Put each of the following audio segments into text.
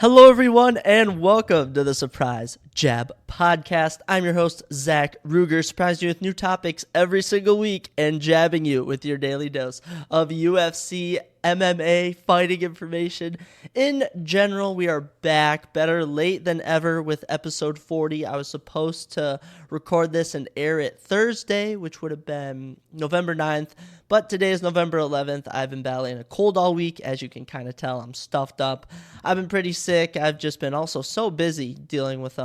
Hello, everyone, and welcome to the Surprise Jab Podcast. I'm your host, Zach Ruger, surprising you with new topics every single week and jabbing you with your daily dose of UFC, MMA, fighting information. In general, we are back, better late than ever with episode 40. I was supposed to record this and air it Thursday, which would have been November 9th, but today is November 11th. I've been battling a cold all week. As you can kind of tell, I'm stuffed up. I've been pretty sick. I've just been also so busy dealing with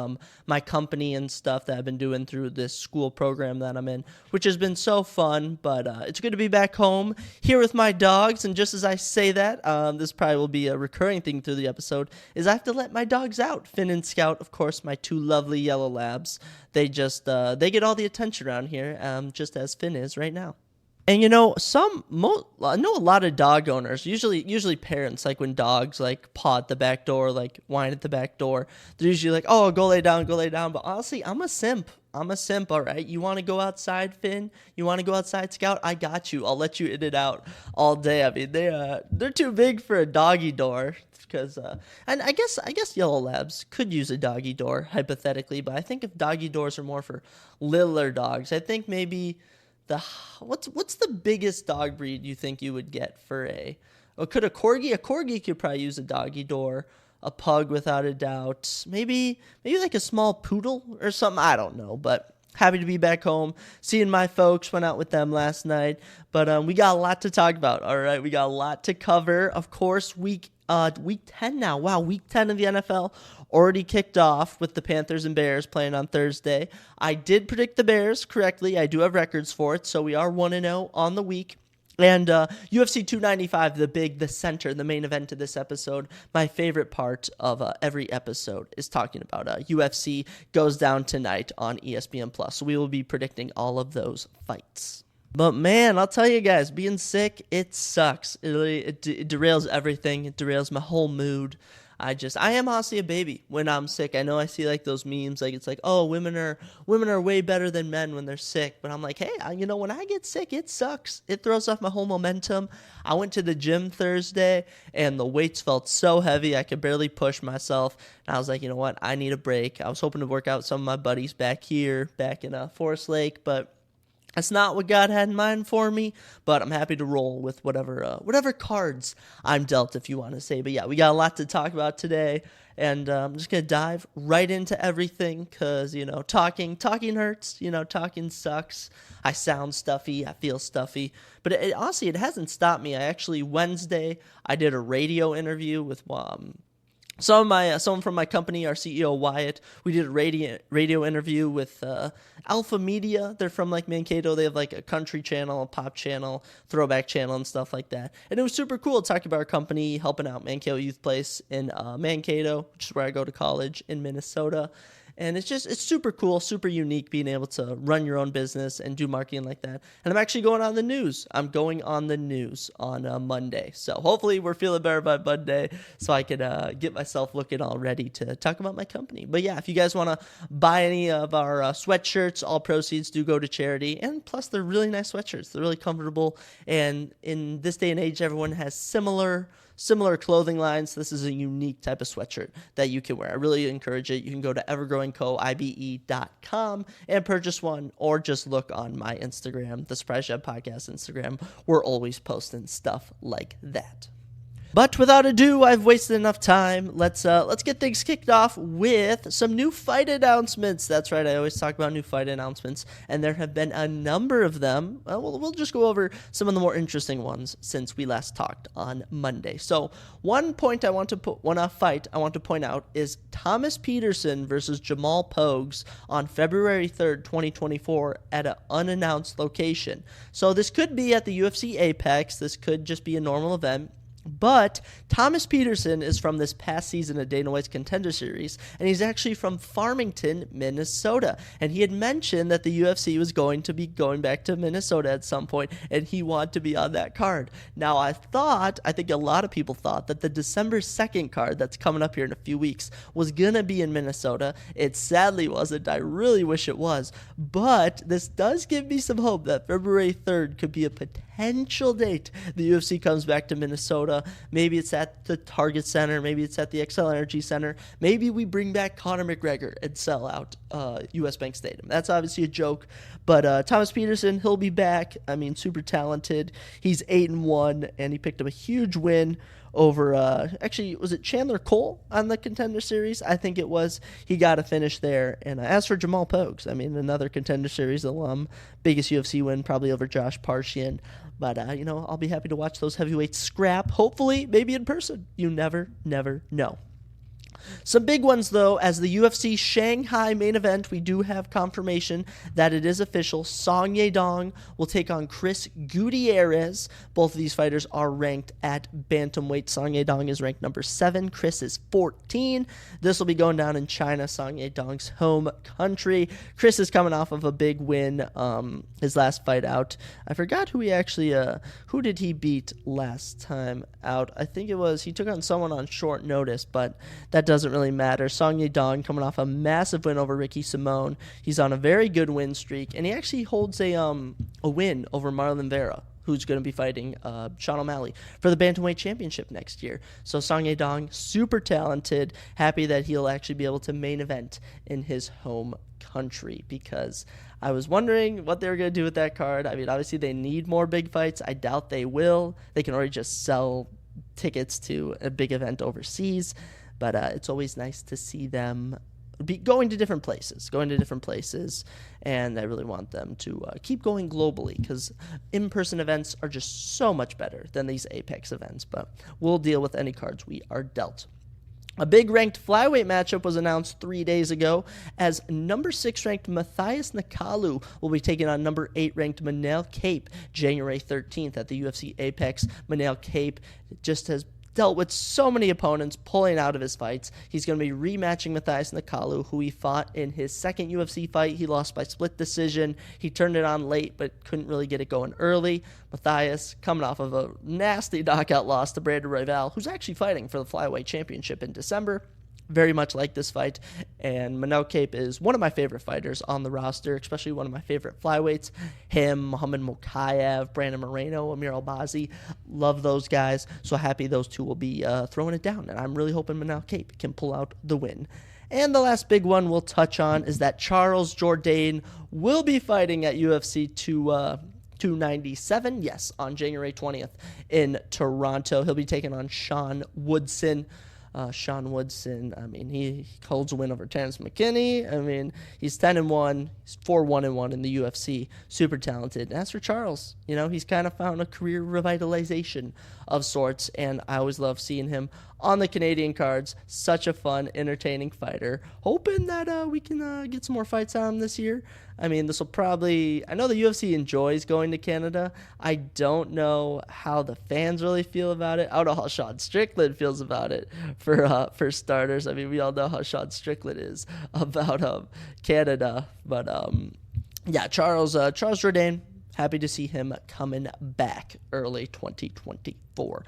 my company and stuff that I've been doing through this school program that I'm in, which has been so fun. But it's good to be back home here with my dogs. And just as I say that, this probably will be a recurring thing through the episode, is I have to let my dogs out. Finn and Scout, of course, my two lovely yellow labs. They just they get all the attention around here, just as Finn is right now. And I know a lot of dog owners, usually parents, like when dogs like paw at the back door, like whine at the back door, they're usually like, oh, go lay down. But honestly, I'm a simp, all right? You want to go outside, Finn? You want to go outside, Scout? I got you. I'll let you in and out all day. I mean, they're too big for a doggy door. Because and I guess yellow labs could use a doggy door hypothetically, but I think if doggy doors are more for littler dogs, I think maybe what's the biggest dog breed you think you would get for could a corgi could probably use a doggy door, a pug without a doubt, maybe like a small poodle or something, I don't know, but happy to be back home, seeing my folks, went out with them last night, but we got a lot to talk about, all right? We got a lot to cover. Of course, week 10 now. Wow, week 10 of the NFL already kicked off with the Panthers and Bears playing on Thursday. I did predict the Bears correctly. I do have records for it, so we are 1-0 on the week. And UFC 295, the main event of this episode, my favorite part of every episode is talking about UFC goes down tonight on ESPN+. So we will be predicting all of those fights. But man, I'll tell you guys, being sick, it sucks. It derails everything. It derails my whole mood. I am honestly a baby when I'm sick. I know I see like those memes, like it's like, oh, women are way better than men when they're sick. But I'm like, hey, when I get sick, it sucks. It throws off my whole momentum. I went to the gym Thursday and the weights felt so heavy I could barely push myself. And I was like, you know what? I need a break. I was hoping to work out with some of my buddies back in Forest Lake, but that's not what God had in mind for me, but I'm happy to roll with whatever cards I'm dealt, if you want to say. But yeah, we got a lot to talk about today, and I'm just going to dive right into everything because, talking hurts, talking sucks. I sound stuffy, I feel stuffy, but honestly, it hasn't stopped me. Wednesday, I did a radio interview with someone from my company, our CEO Wyatt. We did a radio interview with Alpha Media. They're from like Mankato. They have like a country channel, a pop channel, throwback channel, and stuff like that. And it was super cool to talk about our company, helping out Mankato Youth Place in Mankato, which is where I go to college in Minnesota. And it's super cool, super unique being able to run your own business and do marketing like that. And I'm actually going on the news. I'm going on the news on Monday. So hopefully we're feeling better by Monday so I can get myself looking all ready to talk about my company. But yeah, if you guys want to buy any of our sweatshirts, all proceeds do go to charity. And plus, they're really nice sweatshirts. They're really comfortable. And in this day and age, everyone has similar clothing lines. This is a unique type of sweatshirt that you can wear. I really encourage it. You can go to evergrowingcoibe.com and purchase one, or just look on my Instagram, the Surprise Jab Podcast Instagram. We're always posting stuff like that. But without ado, I've wasted enough time. Let's get things kicked off with some new fight announcements. That's right, I always talk about new fight announcements, and there have been a number of them. We'll just go over some of the more interesting ones since we last talked on Monday. So one fight I want to point out is Thomas Peterson versus Jamal Pogues on February 3rd, 2024 at an unannounced location. So this could be at the UFC Apex. This could just be a normal event. But Thomas Peterson is from this past season of Dana White's Contender Series, and he's actually from Farmington, Minnesota. And he had mentioned that the UFC was going to be going back to Minnesota at some point, and he wanted to be on that card. Now, I think a lot of people thought that the December 2nd card that's coming up here in a few weeks was going to be in Minnesota. It sadly wasn't. I really wish it was. But this does give me some hope that February 3rd could be a potential potential date the UFC comes back to Minnesota. Maybe it's at the Target Center. Maybe it's at the XL Energy Center. Maybe we bring back Conor McGregor and sell out US Bank Stadium. That's obviously a joke. But Thomas Peterson, he'll be back. I mean, super talented. He's 8-1, and he picked up a huge win over, actually, was it Chandler Cole on the Contender Series? I think it was. He got a finish there. And as for Jamal Pogues, I mean, another Contender Series alum, biggest UFC win probably over Josh Parchian. But, I'll be happy to watch those heavyweights scrap, hopefully, maybe in person. You never know. Some big ones, though, as the UFC Shanghai main event, we do have confirmation that it is official. Song Yadong will take on Chris Gutierrez. Both of these fighters are ranked at bantamweight. Song Yadong is ranked number 7. Chris is 14. This will be going down in China, Song Yadong's home country. Chris is coming off of a big win, his last fight out. I forgot who who did he beat last time out? I think it was, he took on someone on short notice, but that doesn't really matter. Song Yadong coming off a massive win over Ricky Simone. He's on a very good win streak, and he actually holds a win over Marlon Vera, who's going to be fighting Sean O'Malley for the Bantamweight Championship next year. So Song Yadong, super talented. Happy that he'll actually be able to main event in his home country, because I was wondering what they were going to do with that card. I mean, obviously they need more big fights. I doubt they will. They can already just sell tickets to a big event overseas. But it's always nice to see them going to different places, and I really want them to keep going globally, because in-person events are just so much better than these Apex events, but we'll deal with any cards we are dealt. A big ranked flyweight matchup was announced 3 days ago, as number 6 ranked Matthias Nakalu will be taking on number 8 ranked Manel Cape January 13th at the UFC Apex. Manel Cape just has dealt with so many opponents, pulling out of his fights. He's going to be rematching Matthias Nakalu, who he fought in his second UFC fight. He lost by split decision. He turned it on late, but couldn't really get it going early. Matthias coming off of a nasty knockout loss to Brandon Royval, who's actually fighting for the flyweight championship in December. Very much like this fight, and Manel Cape is one of my favorite fighters on the roster, especially one of my favorite flyweights. Him, Muhammad Mokaev, Brandon Moreno, Amir Albazi, love those guys. So happy those two will be throwing it down, and I'm really hoping Manel Cape can pull out the win. And the last big one we'll touch on is that Charles Jourdain will be fighting at UFC 297, yes, on January 20th in Toronto. He'll be taking on Sean Woodson. Sean Woodson, I mean, he holds a win over Terrence McKinney. I mean, he's 10-1. He's 4-1-1 in the UFC. Super talented. And as for Charles, he's kind of found a career revitalization of sorts, and I always love seeing him on the Canadian cards. Such a fun, entertaining fighter. Hoping that we can get some more fights on him this year. I mean, this will probably... I know the UFC enjoys going to Canada. I don't know how the fans really feel about it. I don't know how Sean Strickland feels about it, for starters. I mean, we all know how Sean Strickland is about Canada. But, yeah, Charles Jourdain, happy to see him coming back early 2024.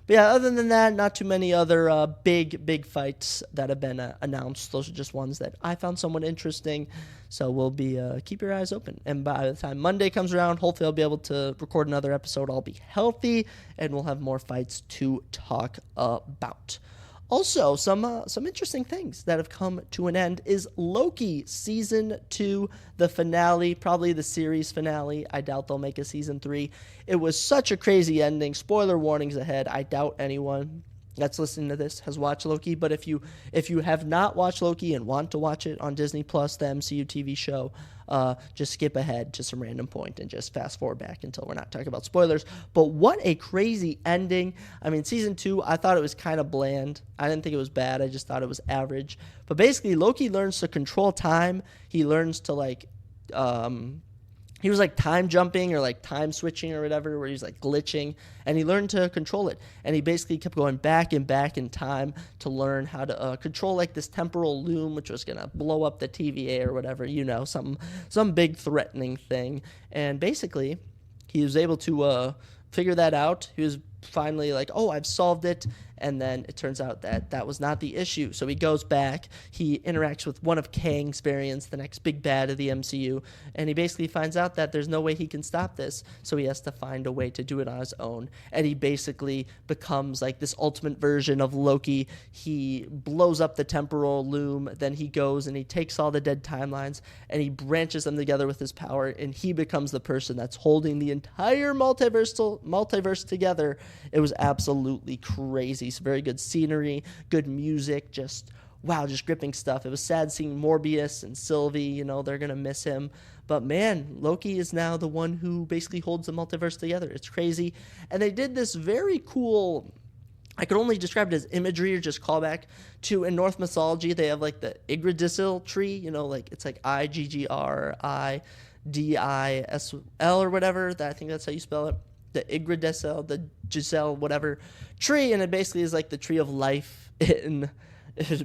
But yeah, other than that, not too many other big fights that have been announced. Those are just ones that I found somewhat interesting. So we'll be keep your eyes open. And by the time Monday comes around, hopefully I'll be able to record another episode. I'll be healthy, and we'll have more fights to talk about. Also, some interesting things that have come to an end is Loki Season 2, the finale, probably the series finale. I doubt they'll make a Season 3. It was such a crazy ending. Spoiler warnings ahead. I doubt anyone that's listening to this has watched Loki, but if you have not watched Loki and want to watch it on Disney Plus, the MCU TV show, just skip ahead to some random point and just fast forward back until we're not talking about spoilers. But what a crazy ending. I mean, Season 2, I thought it was kind of bland. I didn't think it was bad. I just thought it was average. But basically, Loki learns to control time. He learns to he was time jumping or time switching or whatever, where he was glitching, and he learned to control it. And he basically kept going back and back in time to learn how to control this temporal loom, which was gonna blow up the TVA or whatever, some big threatening thing. And basically, he was able to figure that out. He was finally like, oh, I've solved it. And then it turns out that that was not the issue. So he goes back, he interacts with one of Kang's variants, the next big bad of the MCU, and he basically finds out that there's no way he can stop this. So he has to find a way to do it on his own. And he basically becomes like this ultimate version of Loki. He blows up the temporal loom, then he goes and he takes all the dead timelines and he branches them together with his power, and he becomes the person that's holding the entire multiverse together. It was absolutely crazy. Some very good scenery, good music, just gripping stuff. It was sad seeing Morbius and Sylvie, they're going to miss him. But man, Loki is now the one who basically holds the multiverse together. It's crazy. And they did this very cool, I could only describe it as imagery or just callback to, in Norse mythology, they have like the Yggdrasil tree, it's like Iggridisl or whatever. I think that's how you spell it. The Yggdrasil, the Giselle, whatever tree, and it basically is like the tree of life in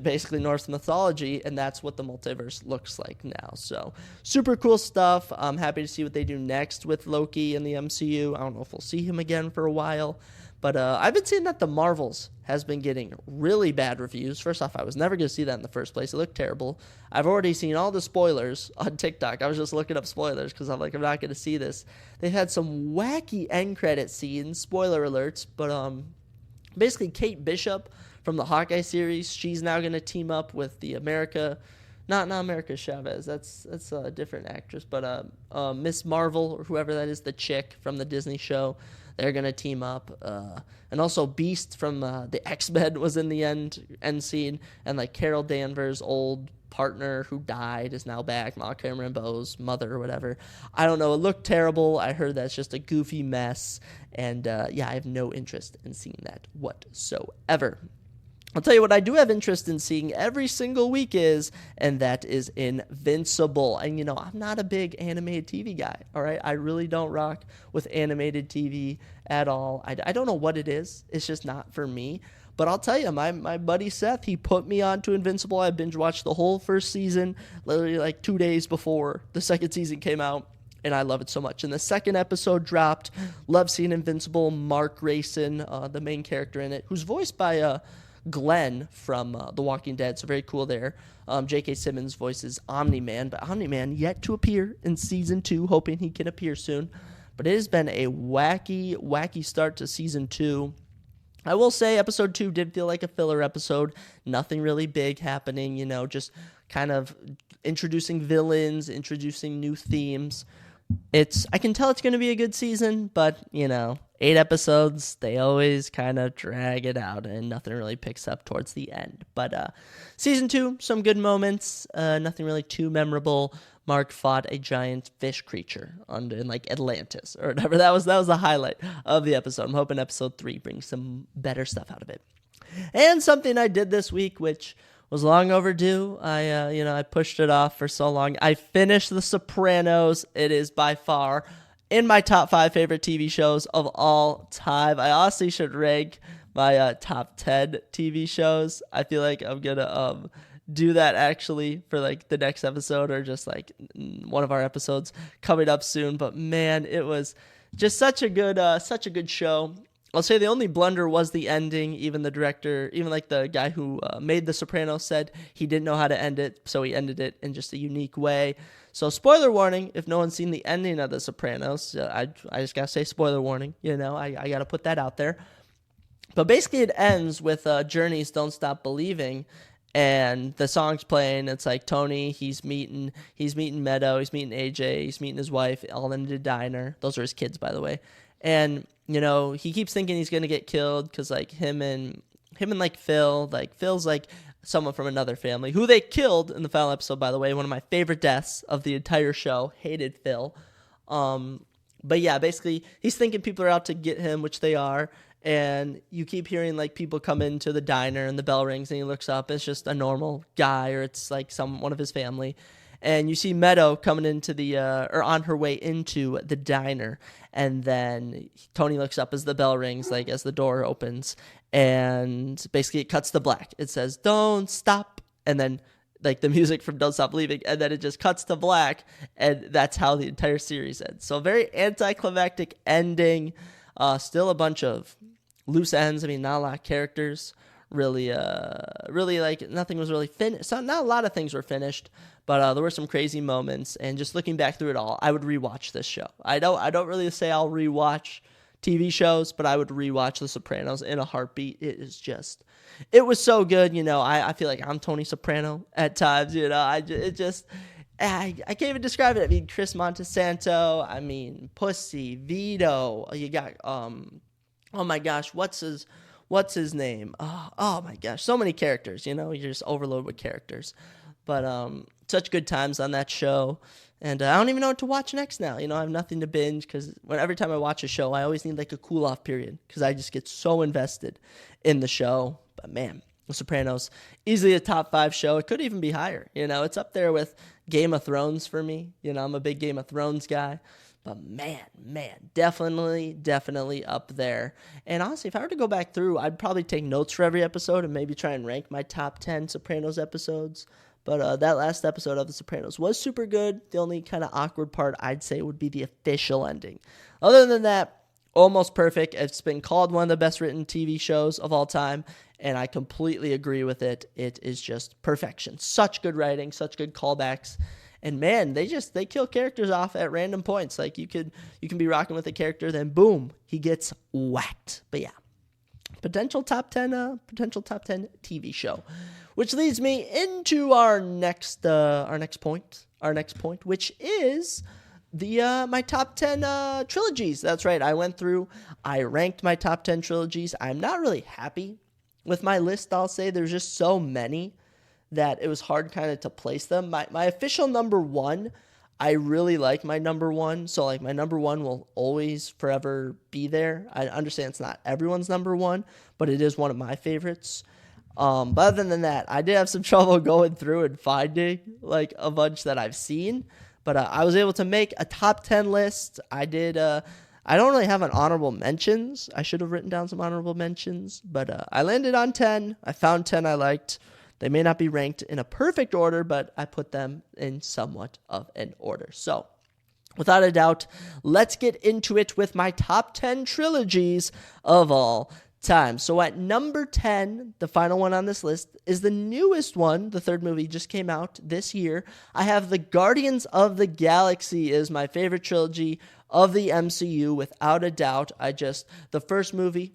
basically Norse mythology, and that's what the multiverse looks like now. So super cool stuff. I'm happy to see what they do next with Loki in the MCU. I don't know if we'll see him again for a while, but I've been seeing that the Marvels has been getting really bad reviews. First off, I was never going to see that in the first place. It looked terrible. I've already seen all the spoilers on TikTok. I was just looking up spoilers because I'm like, I'm not going to see this. They had some wacky end credit scenes, spoiler alerts, but basically Kate Bishop from the Hawkeye series, she's now going to team up with the not America Chavez, that's a different actress, but Miss Marvel or whoever that is, the chick from the Disney show. They're going to team up. And also Beast from the X-Men was in the end scene. And like Carol Danvers' old partner who died is now back. Malcolm Rambeau's mother or whatever. I don't know. It looked terrible. I heard that's just a goofy mess. And I have no interest in seeing that whatsoever. I'll tell you what I do have interest in seeing every single week and that is Invincible. And, I'm not a big animated TV guy, all right? I really don't rock with animated TV at all. I don't know what it is. It's just not for me. But I'll tell you, my buddy Seth, he put me on to Invincible. I binge watched the whole first season, literally like 2 days before the second season came out. And I love it so much. And the second episode dropped. Love seeing Invincible. Mark Grayson, the main character in it, who's voiced by Glenn from The Walking Dead, so very cool there. J.K. Simmons voices Omni-Man, but Omni-Man yet to appear in Season 2, hoping he can appear soon. But it has been a wacky start to Season 2. I will say Episode 2 did feel like a filler episode. Nothing really big happening, just kind of introducing villains, introducing new themes. I can tell it's going to be a good season, but, 8 episodes, they always kind of drag it out, and nothing really picks up towards the end. But Season 2, some good moments, nothing really too memorable. Mark fought a giant fish creature in like Atlantis or whatever. That was the highlight of the episode. I'm hoping Episode 3 brings some better stuff out of it. And something I did this week, which was long overdue. I pushed it off for so long. I finished The Sopranos. It is by far in my top 5 favorite TV shows of all time. I honestly should rank my top 10 TV shows. I feel like I'm gonna do that actually for like the next episode or just like one of our episodes coming up soon. But man, it was just such a good show. I'll say the only blunder was the ending. Even the director, even like the guy who made The Sopranos said he didn't know how to end it, so he ended it in just a unique way. So spoiler warning, if no one's seen the ending of The Sopranos, I just gotta say spoiler warning, I gotta put that out there. But basically it ends with Journey's Don't Stop Believing, and the song's playing. It's like Tony, he's meeting Meadow, he's meeting AJ, he's meeting his wife, all in the diner. Those are his kids, by the way. And he keeps thinking he's gonna get killed because like him and like Phil, like Phil's like someone from another family who they killed in the final episode, by the way. One of my favorite deaths of the entire show. Hated Phil. But yeah, basically he's thinking people are out to get him, which they are. And you keep hearing like people come into the diner and the bell rings and he looks up. It's just a normal guy, or it's like one of his family. And you see Meadow coming into or on her way into the diner. And then Tony looks up as the bell rings, like as the door opens. And basically it cuts to black. It says, "Don't stop." And then like the music from Don't Stop Believing. And then it just cuts to black. And that's how the entire series ends. So very anticlimactic ending. Still a bunch of loose ends. I mean, not a lot of characters. Really, like, nothing was really finished. So not a lot of things were finished, but there were some crazy moments. And just looking back through it all, I would rewatch this show. I don't really say I'll rewatch TV shows, but I would rewatch The Sopranos in a heartbeat. It was so good. I feel like I'm Tony Soprano at times. I can't even describe it. I mean, Chris Montesanto. I mean, Pussy, Vito. You got oh my gosh, what's his name? Oh my gosh, so many characters. You're just overloaded with characters. But such good times on that show. And I don't even know what to watch next now. I have nothing to binge because every time I watch a show, I always need like a cool off period because I just get so invested in the show. But man, The Sopranos, easily a top 5 show. It could even be higher. It's up there with Game of Thrones for me. I'm a big Game of Thrones guy. But man, definitely up there. And honestly, if I were to go back through, I'd probably take notes for every episode and maybe try and rank my top 10 Sopranos episodes. But that last episode of The Sopranos was super good. The only kind of awkward part I'd say would be the official ending. Other than that, almost perfect. It's been called one of the best written TV shows of all time, and I completely agree with it. It is just perfection. Such good writing, such good callbacks. And man, they kill characters off at random points. Like you can be rocking with a character, then boom, he gets whacked. But yeah, potential top 10 TV show. Which leads me into our next point, which is my top 10 trilogies. That's right. I ranked my top 10 trilogies. I'm not really happy with my list. I'll say there's just so many that it was hard kind of to place them. My official number 1, I really like my number 1. So like my number 1 will always forever be there. I understand it's not everyone's number 1, but it is one of my favorites. But other than that, I did have some trouble going through and finding like a bunch that I've seen, but I was able to make a top 10 list. I did. I don't really have an honorable mentions. I should have written down some honorable mentions, but I landed on 10. I found 10 I liked. They may not be ranked in a perfect order, but I put them in somewhat of an order. So without a doubt, let's get into it with my top 10 trilogies of all time. So at number 10, the final one on this list, is the newest one. The third movie just came out this year. I have the Guardians of the Galaxy is my favorite trilogy of the MCU, without a doubt. The first movie,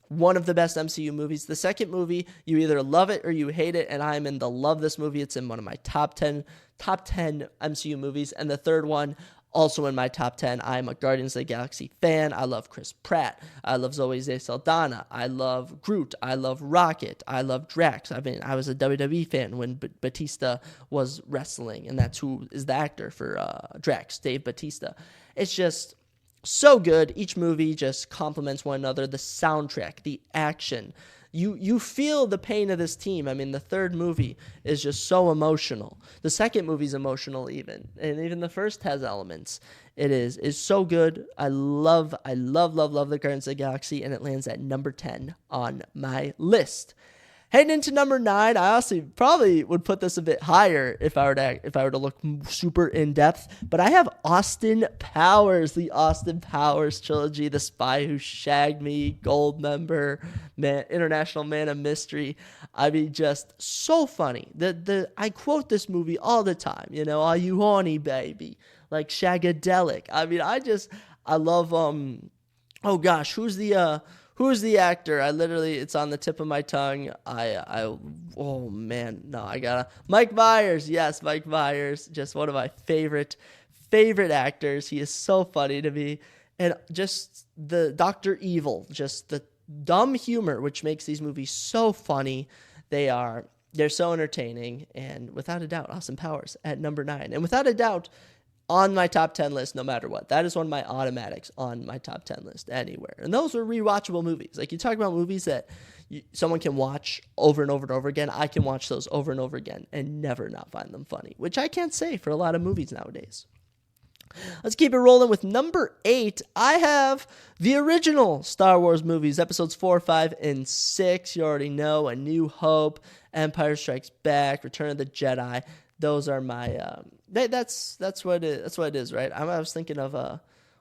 one of the best MCU movies. The second movie, you either love it or you hate it, and I'm in the love this movie. It's in one of my top 10 MCU movies. And the third one, also in my top 10, I'm a Guardians of the Galaxy fan. I love Chris Pratt. I love Zoe Saldana. I love Groot. I love Rocket. I love Drax. I mean, I was a WWE fan when Batista was wrestling, and that's who is the actor for Drax, Dave Batista. It's just so good. Each movie just complements one another. The soundtrack, the action. You feel the pain of this team. I mean, the third movie is just so emotional. The second movie's emotional even. And even the first has elements. It is so good. I love the Guardians of the Galaxy, and it lands at number 10 on my list. Heading into number 9, I honestly probably would put this a bit higher if I were to look super in depth. But I have Austin Powers, the Austin Powers trilogy, The Spy Who Shagged Me, Goldmember, International Man of Mystery. I mean, just so funny. I quote this movie all the time. Are you horny, baby? Like Shagadelic. I mean, I love oh gosh, who's the actor? It's on the tip of my tongue. Oh man, no, Mike Myers. Yes, Mike Myers. Just one of my favorite actors. He is so funny to me. And just the Dr. Evil, just the dumb humor, which makes these movies so funny. They're so entertaining. And without a doubt, Austin Powers at number 9. And without a doubt, on my top 10 list, no matter what. That is one of my automatics on my top 10 list anywhere. And those are rewatchable movies. Like, you talk about movies that someone can watch over and over and over again. I can watch those over and over again and never not find them funny, which I can't say for a lot of movies nowadays. Let's keep it rolling with number 8. I have the original Star Wars movies, episodes 4, 5, and 6. You already know: A New Hope, Empire Strikes Back, Return of the Jedi. Those are my that's what it is, right? I was thinking of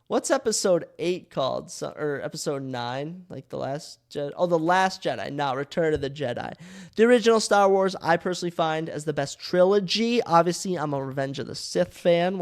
What's episode 8 called? Or episode 9? Like The Last Jedi? Oh, The Last Jedi. No, Return of the Jedi. The original Star Wars, I personally find as the best trilogy. Obviously, I'm a Revenge of the Sith fan.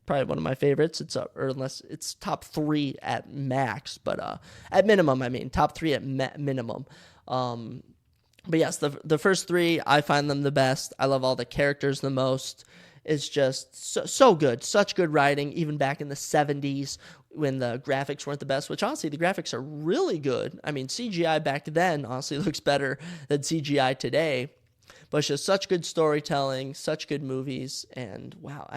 Probably one of my favorites. Or unless it's top 3 at max. But at minimum, top 3 at minimum. But yes, the first 3, I find them the best. I love all the characters the most. It's just so good. Such good writing, even back in the 70s when the graphics weren't the best, which honestly, the graphics are really good. I mean, CGI back then honestly looks better than CGI today. But it's just such good storytelling, such good movies, and wow,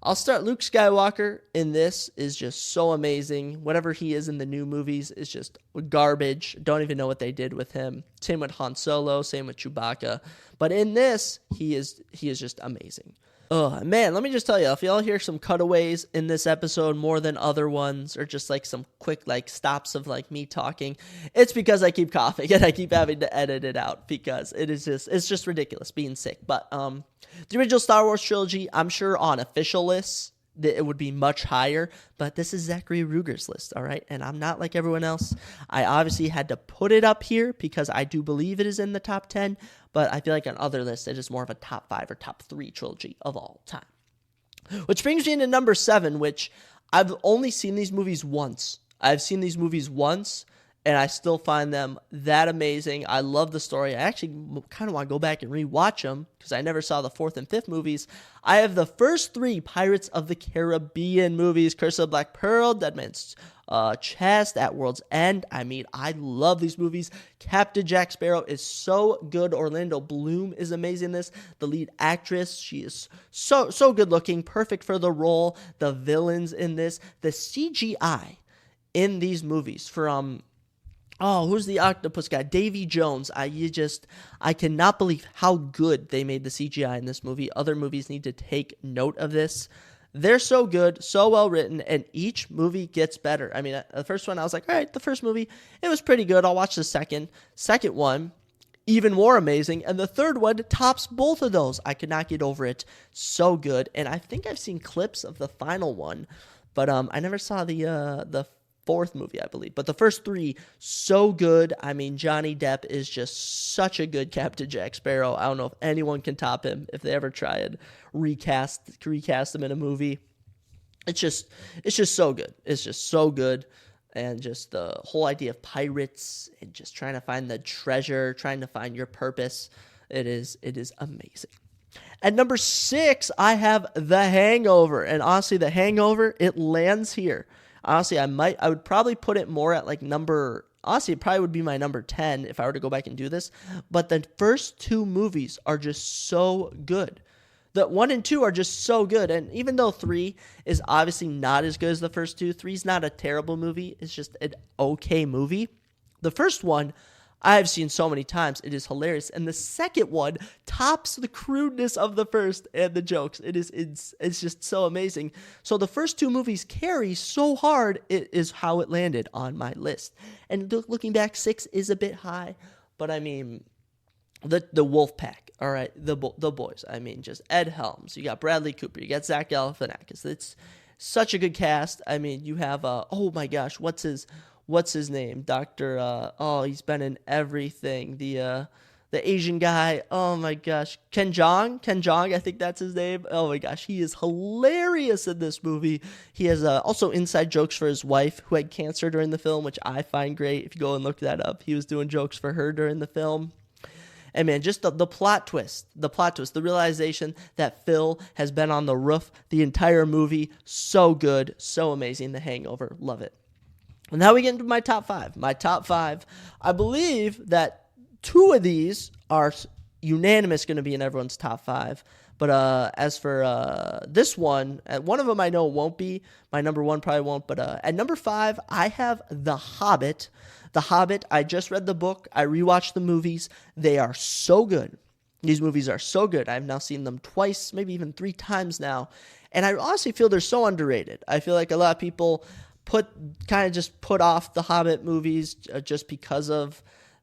I'll start Luke Skywalker in this is just so amazing. Whatever he is in the new movies is just garbage. Don't even know what they did with him. Same with Han Solo, same with Chewbacca. But in this, he is just amazing. Oh, man, let me just tell you, if y'all hear some cutaways in this episode more than other ones, or just like some quick like stops of like me talking, it's because I keep coughing and I keep having to edit it out because it's just ridiculous being sick. But the original Star Wars trilogy, I'm sure on official lists, that it would be much higher, but this is Zachary Ruger's list, all right? And I'm not like everyone else. I obviously had to put it up here because I do believe it is in the top 10, but I feel like on other lists, it is more of a top 5 or top 3 trilogy of all time. Which brings me into number 7, which I've only seen these movies once. I've seen these movies once, and I still find them that amazing. I love the story. I actually kind of want to go back and rewatch them because I never saw the 4th and 5th movies. I have the first 3 Pirates of the Caribbean movies: Curse of the Black Pearl, Dead Man's Chest, At World's End. I mean, I love these movies. Captain Jack Sparrow is so good. Orlando Bloom is amazing in this. The lead actress, she is so good looking, perfect for the role. The villains in this, the CGI in these movies from... Oh, who's the octopus guy? Davy Jones. I cannot believe how good they made the CGI in this movie. Other movies need to take note of this. They're so good, so well written, and each movie gets better. I mean, the first one, I was like, all right, the first movie, it was pretty good. I'll watch the second. Second one, even more amazing. And the third one tops both of those. I could not get over it. So good. And I think I've seen clips of the final one, but I never saw the 4th movie, I believe. But the first 3, so good. I mean, Johnny Depp is just such a good Captain Jack Sparrow. I don't know if anyone can top him if they ever try and recast him in a movie. It's just so good. It's just so good. And just the whole idea of pirates and just trying to find the treasure, trying to find your purpose. It is amazing. At number 6, I have The Hangover. And honestly, The Hangover, it lands here. Honestly, I would probably put it more at like honestly, it probably would be my number 10 if I were to go back and do this. But the first 2 movies are just so good. The 1 and 2 are just so good. And even though 3 is obviously not as good as the first 2, 3 is not a terrible movie. It's just an okay movie. The first one, I've seen so many times. It is hilarious. And the second one tops the crudeness of the first and the jokes. It's just so amazing. So the first 2 movies carry so hard, it is how it landed on my list. And looking back, 6 is a bit high. But I mean, the Wolf Pack, all right, the boys. I mean, just Ed Helms. You got Bradley Cooper. You got Zach Galifianakis. It's such a good cast. I mean, you have, oh my gosh, what's his name? Dr. He's been in everything. The Asian guy. Oh my gosh. Ken Jeong, I think that's his name. Oh my gosh. He is hilarious in this movie. He has also inside jokes for his wife who had cancer during the film, which I find great. If you go and look that up, he was doing jokes for her during the film. And man, just the plot twist, the realization that Phil has been on the roof the entire movie. So good. So amazing. The Hangover. Love it. And now we get into my top 5. My top 5, I believe that 2 of these are unanimous going to be in everyone's top 5. But as for this one of them I know won't be. My number 1 probably won't. But at number 5, I have The Hobbit. The Hobbit, I just read the book. I rewatched the movies. They are so good. These movies are so good. I've now seen them twice, maybe even 3 times now. And I honestly feel they're so underrated. I feel like a lot of people put off the Hobbit movies just because of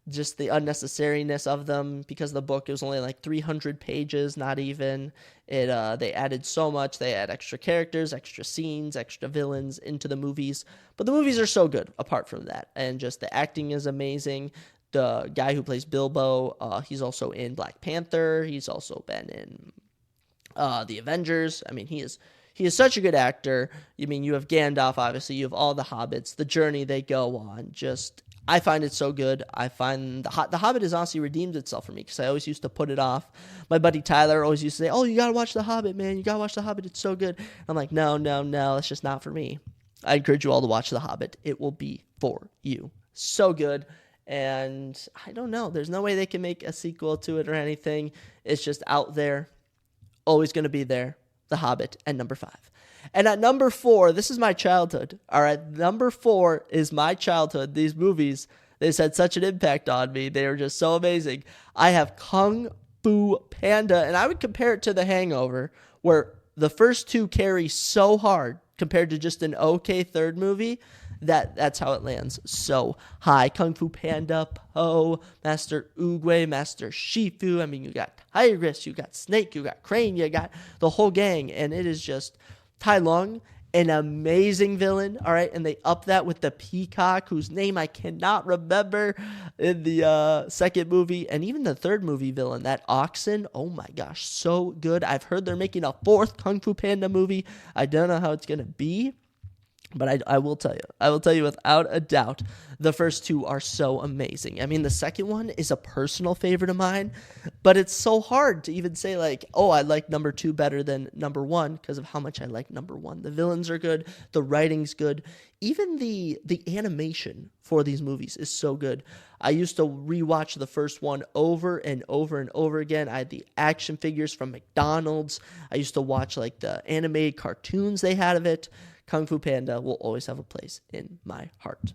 just the unnecessariness of them, because the book, it was only like 300 pages, not even. They added so much. They add extra characters, extra scenes, extra villains into the movies. But the movies are so good apart from that. And just the acting is amazing. The guy who plays Bilbo, he's also in Black Panther. He's also been in the Avengers. I mean, he is such a good actor. I mean, you have Gandalf, obviously. You have all the hobbits, the journey they go on. Just, I find it so good. I find the Hobbit has honestly redeemed itself for me, because I always used to put it off. My buddy Tyler always used to say, "Oh, you gotta watch the Hobbit, man. You gotta watch the Hobbit. It's so good." I'm like, no, it's just not for me. I encourage you all to watch the Hobbit. It will be for you. So good. And I don't know. There's no way they can make a sequel to it or anything. It's just out there. Always going to be there. The Hobbit at number 5. And at number 4, this is my childhood. All right. Number 4 is my childhood. These movies, they've had such an impact on me. They are just so amazing. I have Kung Fu Panda, and I would compare it to The Hangover, where the first two carry so hard compared to just an okay third movie. That's how it lands so high. Kung Fu Panda, Po, Master Oogway, Master Shifu. I mean, you got Tigress, you got Snake, you got Crane, you got the whole gang. And it is just Tai Lung, an amazing villain. All right. And they up that with the peacock, whose name I cannot remember in the second movie. And even the third movie villain, that Oxen. Oh my gosh, so good. I've heard they're making a 4th Kung Fu Panda movie. I don't know how it's going to be. But I will tell you without a doubt, the first two are so amazing. I mean, the second one is a personal favorite of mine, but it's so hard to even say like, oh, I like number 2 better than number 1 because of how much I like number 1. The villains are good. The writing's good. Even the animation for these movies is so good. I used to rewatch the first one over and over and over again. I had the action figures from McDonald's. I used to watch like the animated cartoons they had of it. Kung Fu Panda will always have a place in my heart.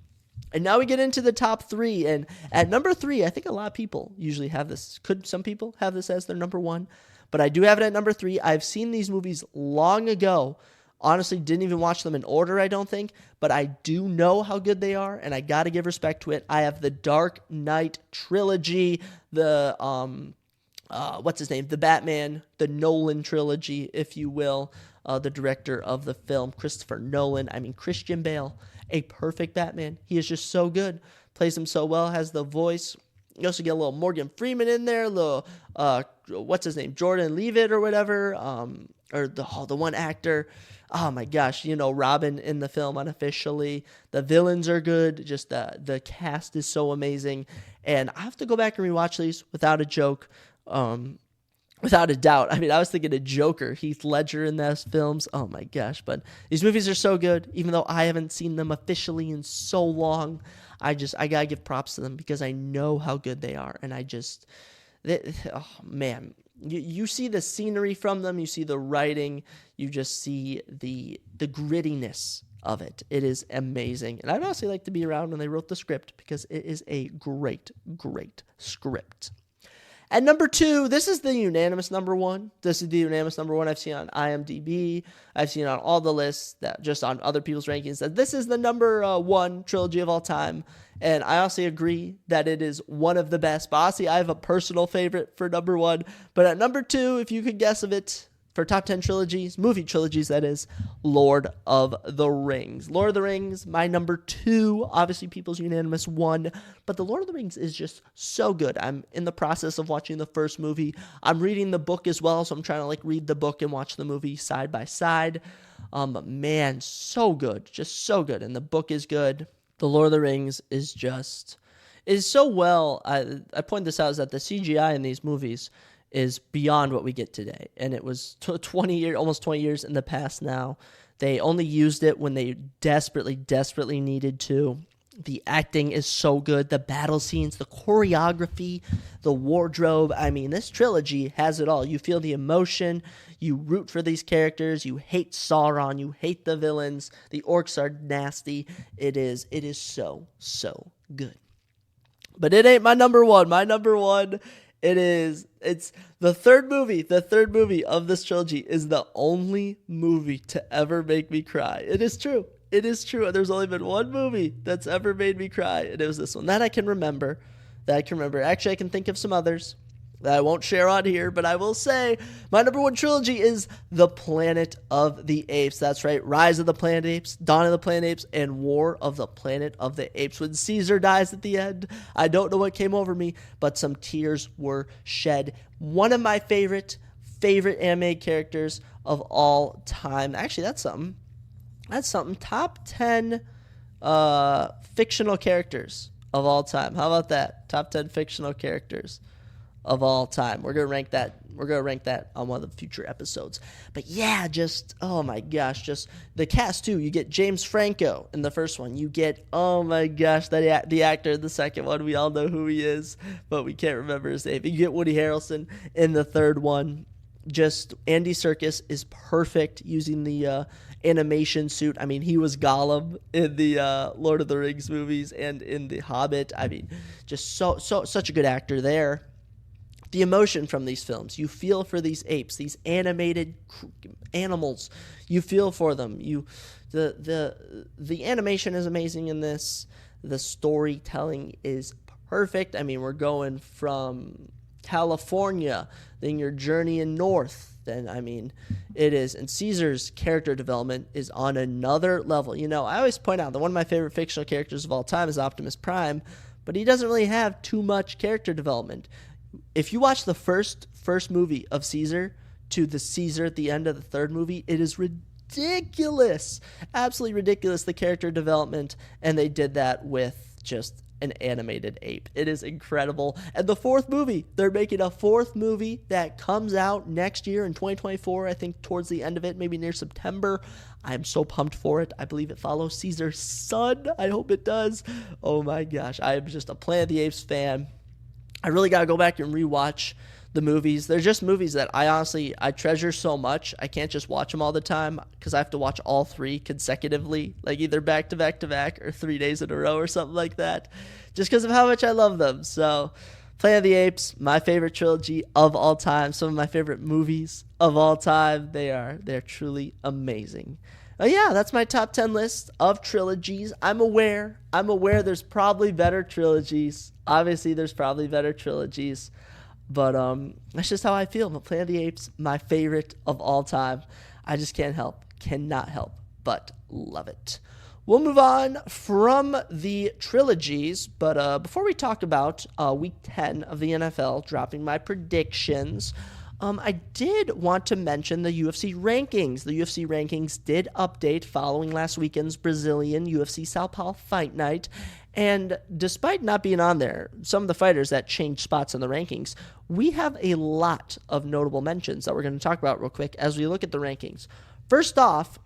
And now we get into the top 3. And at number 3, I think a lot of people usually have this. Could some people have this as their number 1? But I do have it at number 3. I've seen these movies long ago. Honestly, didn't even watch them in order, I don't think. But I do know how good they are, and I got to give respect to it. I have the Dark Knight trilogy, the, what's his name? The Batman, the Nolan trilogy, if you will. The director of the film, Christopher Nolan. I mean, Christian Bale, a perfect Batman. He is just so good. Plays him so well, has the voice. You also get a little Morgan Freeman in there, a little, what's his name, Jordan Leavitt or whatever, or the one actor. Oh my gosh, Robin in the film unofficially. The villains are good. Just the cast is so amazing. And I have to go back and rewatch these without a joke. Without a doubt. I mean, I was thinking of Joker, Heath Ledger in those films. Oh my gosh. But these movies are so good. Even though I haven't seen them officially in so long, I gotta give props to them because I know how good they are. And oh man, you see the scenery from them. You see the writing. You just see the grittiness of it. It is amazing. And I'd honestly like to be around when they wrote the script because it is a great, great script. At number 2, this is the unanimous number 1. This is the unanimous number 1 I've seen on IMDb. I've seen on all the lists, that just on other people's rankings, that this is the number 1 trilogy of all time. And I honestly agree that it is one of the best. But honestly, I have a personal favorite for number 1. But at number 2, if you could guess of it, for top 10 trilogies, movie trilogies, that is, Lord of the Rings. Lord of the Rings, my number 2, obviously people's unanimous 1, but the Lord of the Rings is just so good. I'm in the process of watching the first movie. I'm reading the book as well, so I'm trying to read the book and watch the movie side by side. But man, so good, just so good, and the book is good. The Lord of the Rings is so well. I point this out, is that the CGI in these movies is beyond what we get today. And it was almost 20 years in the past now. They only used it when they desperately needed to. The acting is so good. The battle scenes, the choreography, the wardrobe. I mean, this trilogy has it all. You feel the emotion. You root for these characters. You hate Sauron. You hate the villains. The orcs are nasty. It is so good. But it ain't my number 1. My number 1, it's the third movie. The third movie of this trilogy is the only movie to ever make me cry. It is true. It is true. There's only been one movie that's ever made me cry, and it was this one that I can remember. that I can remember. Actually, I can think of some others that I won't share on here, but I will say my number one trilogy is The Planet of the Apes. That's right, Rise of the Planet Apes, Dawn of the Planet Apes, and War of the Planet of the Apes. When Caesar dies at the end, I don't know what came over me, but some tears were shed. One of my favorite animated characters of all time. Actually, that's something. Top 10 fictional characters of all time. How about that? Top 10 fictional characters of all time. We're gonna rank that on one of the future episodes. But yeah, just oh my gosh, just the cast too. You get James Franco in the first one. You get oh my gosh, the actor in the second one. We all know who he is, but we can't remember his name. You get Woody Harrelson in the third one. Just Andy Serkis is perfect using the animation suit. I mean, he was Gollum in the Lord of the Rings movies and in The Hobbit. I mean, just such a good actor there. The emotion from these films, you feel for these apes, these animated animals. You feel for them. The animation is amazing in this. The storytelling is perfect. I mean, we're going from California, then your journey in north. Then I mean, it is. And Caesar's character development is on another level. You know, I always point out that one of my favorite fictional characters of all time is Optimus Prime, but he doesn't really have too much character development. If you watch the first movie of Caesar to the Caesar at the end of the third movie, it is ridiculous. Absolutely ridiculous, the character development. And they did that with just an animated ape. It is incredible. And the fourth movie, they're making a fourth movie that comes out next year in 2024, I think towards the end of it, maybe near September. I'm so pumped for it. I believe it follows Caesar's son. I hope it does. Oh my gosh. I am just a Planet of the Apes fan. I really got to go back and rewatch the movies. They're just movies that I treasure so much. I can't just watch them all the time because I have to watch all three consecutively, like either back to back to back or 3 days in a row or something like that, just because of how much I love them. So Planet of the Apes, my favorite trilogy of all time, some of my favorite movies of all time. They're truly amazing. Yeah, that's my top 10 list of trilogies. I'm aware there's probably better trilogies. Obviously, there's probably better trilogies. But that's just how I feel. But Planet of the Apes, my favorite of all time. I just cannot help but love it. We'll move on from the trilogies. But before we talk about Week 10 of the NFL, dropping my predictions, I did want to mention the UFC rankings. The UFC rankings did update following last weekend's Brazilian UFC Sao Paulo fight night. And despite not being on there, some of the fighters that changed spots in the rankings, we have a lot of notable mentions that we're going to talk about real quick as we look at the rankings. First off,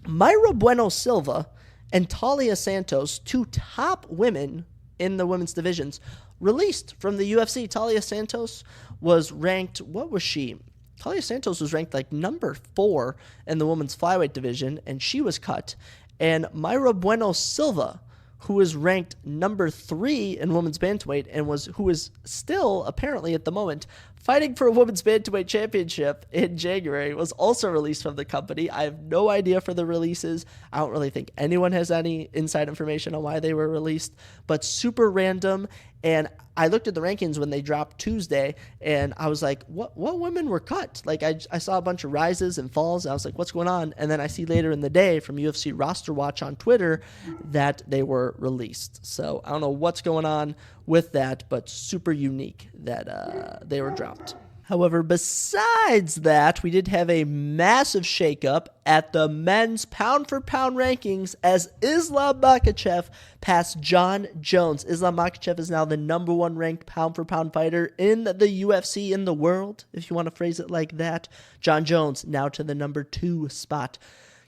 Mayra Bueno Silva and Talia Santos, two top women in the women's divisions, released from the UFC. Talia Santos was ranked, what was she? Talia Santos was ranked like number 4 in the women's flyweight division, and she was cut. And Mayra Bueno Silva, who is ranked number 3 in women's bantamweight and who is still, apparently at the moment, fighting for a women's bantamweight championship in January, was also released from the company. I have no idea for the releases. I don't really think anyone has any inside information on why they were released, but super random. And I looked at the rankings when they dropped Tuesday, and I was like, what women were cut? Like, I saw a bunch of rises and falls, and I was like, what's going on? And then I see later in the day from UFC Roster Watch on Twitter that they were released. So I don't know what's going on with that, but super unique that they were dropped. However, besides that, we did have a massive shakeup at the men's pound-for-pound rankings as Islam Makhachev passed John Jones. Islam Makhachev is now the number 1 ranked pound-for-pound fighter in the UFC in the world, if you want to phrase it like that. John Jones now to the number 2 spot.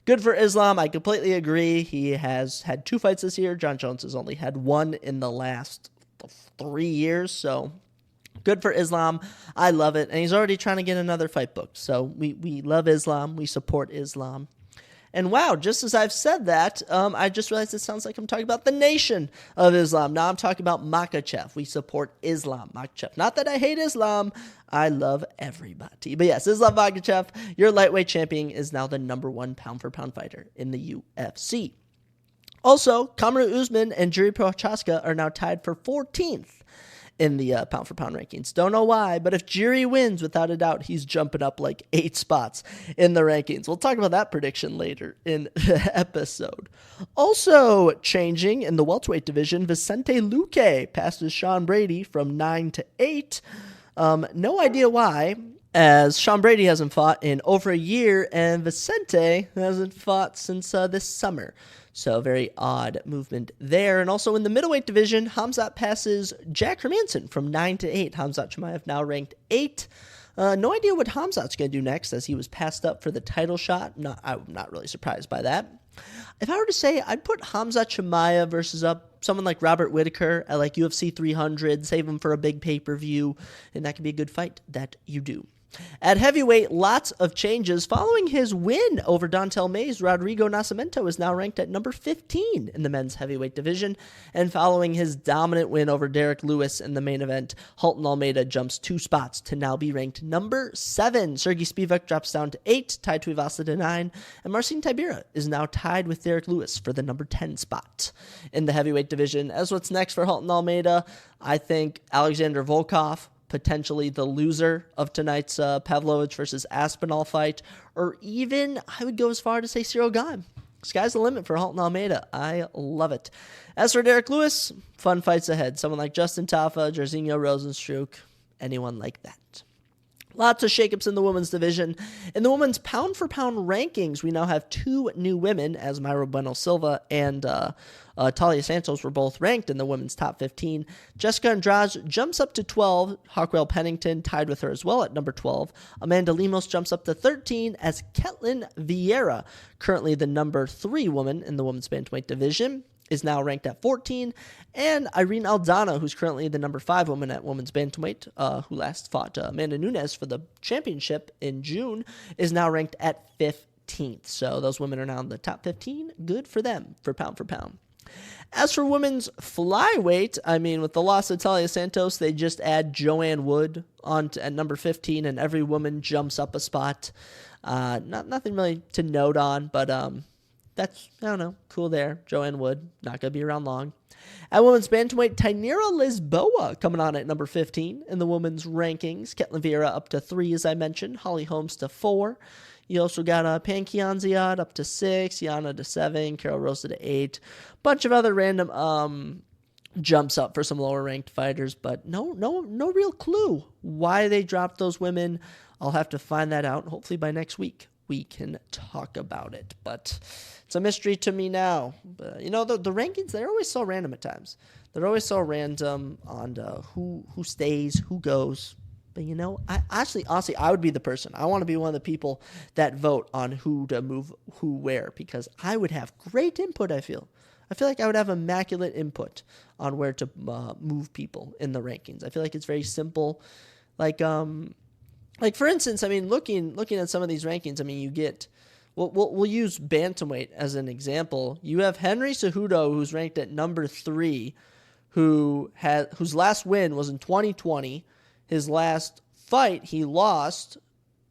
Good for Islam. I completely agree. He has had 2 fights this year. John Jones has only had 1 in the last 3 years, so good for Islam. I love it. And he's already trying to get another fight booked. So we love Islam. We support Islam. And wow, just as I've said that, I just realized it sounds like I'm talking about the Nation of Islam. Now I'm talking about Makhachev. We support Islam Makhachev. Not that I hate Islam. I love everybody. But yes, Islam Makhachev, your lightweight champion, is now the number 1 pound-for-pound fighter in the UFC. Also, Kamaru Usman and Jiri Prochazka are now tied for 14th in the pound-for-pound rankings. Don't know why, but if Jiri wins, without a doubt, he's jumping up like 8 spots in the rankings. We'll talk about that prediction later in the episode. Also changing in the welterweight division, Vicente Luque passes Sean Brady from 9 to 8. No idea why, as Sean Brady hasn't fought in over a year, and Vicente hasn't fought since this summer. So very odd movement there. And also in the middleweight division, Khamzat passes Jack Hermanson from 9 to 8. Khamzat Chimaev now ranked 8. No idea what Khamzat's going to do next, as he was passed up for the title shot. I'm not really surprised by that. If I were to say, I'd put Khamzat Chimaev versus someone like Robert Whittaker at like UFC 300, save him for a big pay-per-view, and that could be a good fight that you do. At heavyweight, lots of changes. Following his win over Dontel Mays, Rodrigo Nascimento is now ranked at number 15 in the men's heavyweight division. And following his dominant win over Derek Lewis in the main event, Halton Almeida jumps 2 spots to now be ranked number 7. Sergey Spivak drops down to 8, Tai Tuivasa to 9, and Marcin Tybura is now tied with Derek Lewis for the number 10 spot in the heavyweight division. As what's next for Halton Almeida, I think Alexander Volkov, potentially the loser of tonight's Pavlovich versus Aspinall fight, or even I would go as far to say Cyril Gaim. Sky's the limit for Halton Almeida. I love it. As for Derek Lewis, fun fights ahead. Someone like Justin Tafa, Jairzinho Rosenstruck, anyone like that. Lots of shakeups in the women's division. In the women's pound-for-pound rankings, we now have 2 new women, as Mayra Bueno Silva and Talia Santos were both ranked in the women's top 15. Jessica Andrade jumps up to 12. Hawkwell Pennington tied with her as well at number 12. Amanda Lemos jumps up to 13 as Ketlin Vieira, currently the number 3 woman in the women's bantamweight division, is now ranked at 14, and Irene Aldana, who's currently the number 5 woman at women's bantamweight, who last fought Amanda Nunes for the championship in June, is now ranked at 15th. So those women are now in the top 15. Good for them for pound. As for women's flyweight, with the loss of Talia Santos, they just add Joanne Wood on at number 15, and every woman jumps up a spot. Nothing really to note on, but that's, I don't know, cool there. Joanne Wood, not going to be around long. At women's bantamweight, Tainira Lisboa coming on at number 15 in the women's rankings. Ketlin Vieira up to 3, as I mentioned. Holly Holmes to 4. You also got Pankian Ziad up to 6. Yana to 7. Carol Rosa to 8. Bunch of other random jumps up for some lower ranked fighters, but no real clue why they dropped those women. I'll have to find that out. Hopefully by next week we can talk about it, but it's a mystery to me now. But, the rankings, they're always so random at times. They're always so random on who stays, who goes. But, honestly, I would be the person. I want to be one of the people that vote on who to move who where, because I would have great input, I feel like I would have immaculate input on where to move people in the rankings. I feel like it's very simple. Like for instance, looking at some of these rankings, you get, we'll use bantamweight as an example. You have Henry Cejudo, who's ranked at number 3, whose last win was in 2020. His last fight he lost,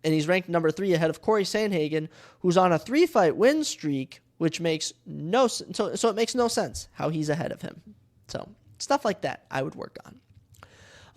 and he's ranked number 3 ahead of Corey Sandhagen, who's on a 3-fight win streak, which makes no sense. So it makes no sense how he's ahead of him. So stuff like that I would work on.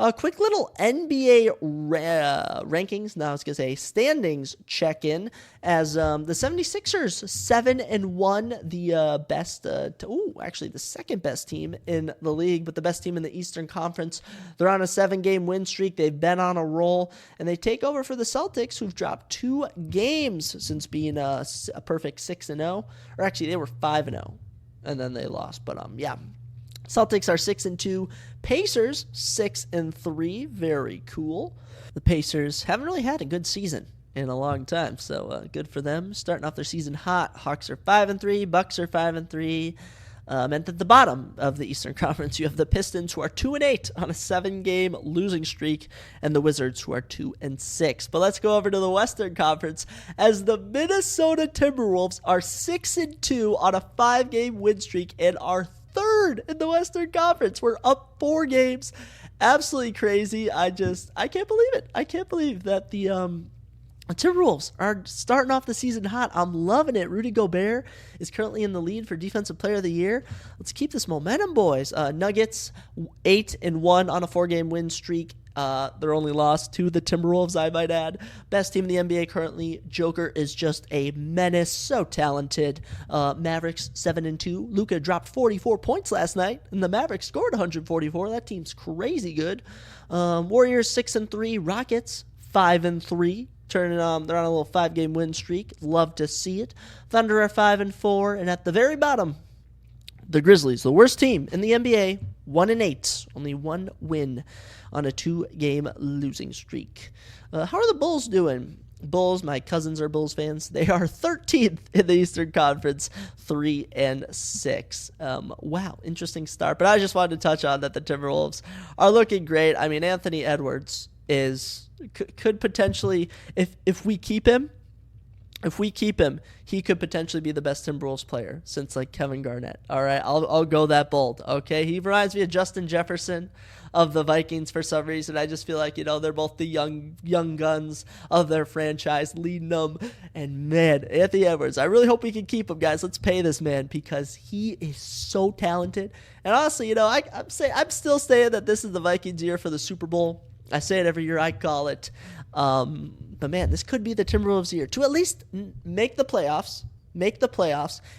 A quick little NBA rankings, now I was going to say standings check-in, as the 76ers 7-1, the best, actually the second best team in the league, but the best team in the Eastern Conference. They're on a 7-game win streak. They've been on a roll, and they take over for the Celtics, who've dropped 2 games since being a perfect 6-0, or actually they were 5-0, and then they lost, but yeah. Celtics are 6-2. Pacers 6-3. Very cool. The Pacers haven't really had a good season in a long time, so good for them. Starting off their season hot. Hawks are 5-3. Bucks are 5-3. And at the bottom of the Eastern Conference, you have the Pistons, who are 2-8 on a 7-game losing streak, and the Wizards, who are 2-6. But let's go over to the Western Conference, as the Minnesota Timberwolves are 6-2 on a 5-game win streak and are 3rd in the Western Conference. We're up 4 games. Absolutely crazy. I can't believe it. I can't believe that the Timberwolves are starting off the season hot. I'm loving it. Rudy Gobert is currently in the lead for Defensive Player of the Year. Let's keep this momentum, boys. Nuggets 8-1 on a 4-game win streak. Their only loss to the Timberwolves, I might add. Best team in the NBA currently. Joker is just a menace. So talented. Mavericks 7-2. Luka dropped 44 points last night, and the Mavericks scored 144. That team's crazy good. Warriors 6-3. Rockets 5-3. They're on a little 5-game win streak. Love to see it. Thunder are 5-4, and at the very bottom, the Grizzlies, the worst team in the NBA, 1-8, only one win on a 2-game losing streak. How are the Bulls doing? Bulls, my cousins are Bulls fans. They are 13th in the Eastern Conference, 3-6. Wow, interesting start. But I just wanted to touch on that the Timberwolves are looking great. I mean, Anthony Edwards could potentially, if we keep him, he could potentially be the best Timberwolves player since like Kevin Garnett. All right, I'll go that bold. Okay, he reminds me of Justin Jefferson of the Vikings for some reason. I just feel like, they're both the young guns of their franchise, leading them. And man, Anthony Edwards, I really hope we can keep him, guys. Let's pay this man because he is so talented. And honestly, I'm still saying that this is the Vikings' year for the Super Bowl. I say it every year. I call it. But man, this could be the Timberwolves' year to at least make the playoffs,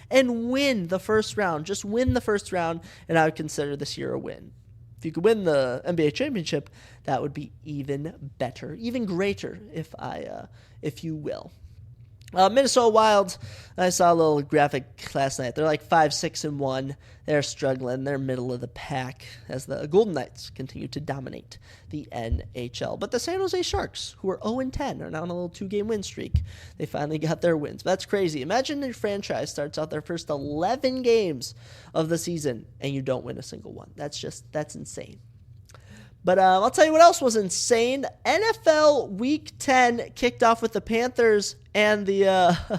and win the first round. Just win the first round, and I would consider this year a win. If you could win the NBA championship, that would be even better, even greater, if you will. Minnesota Wild, I saw a little graphic last night. They're like 5-6-1. They're struggling. They're middle of the pack as the Golden Knights continue to dominate the NHL. But the San Jose Sharks, who are 0-10, are now on a little 2-game win streak. They finally got their wins. That's crazy. Imagine your franchise starts out their first 11 games of the season and you don't win a single one. That's insane. But I'll tell you what else was insane. NFL Week 10 kicked off with the Panthers and the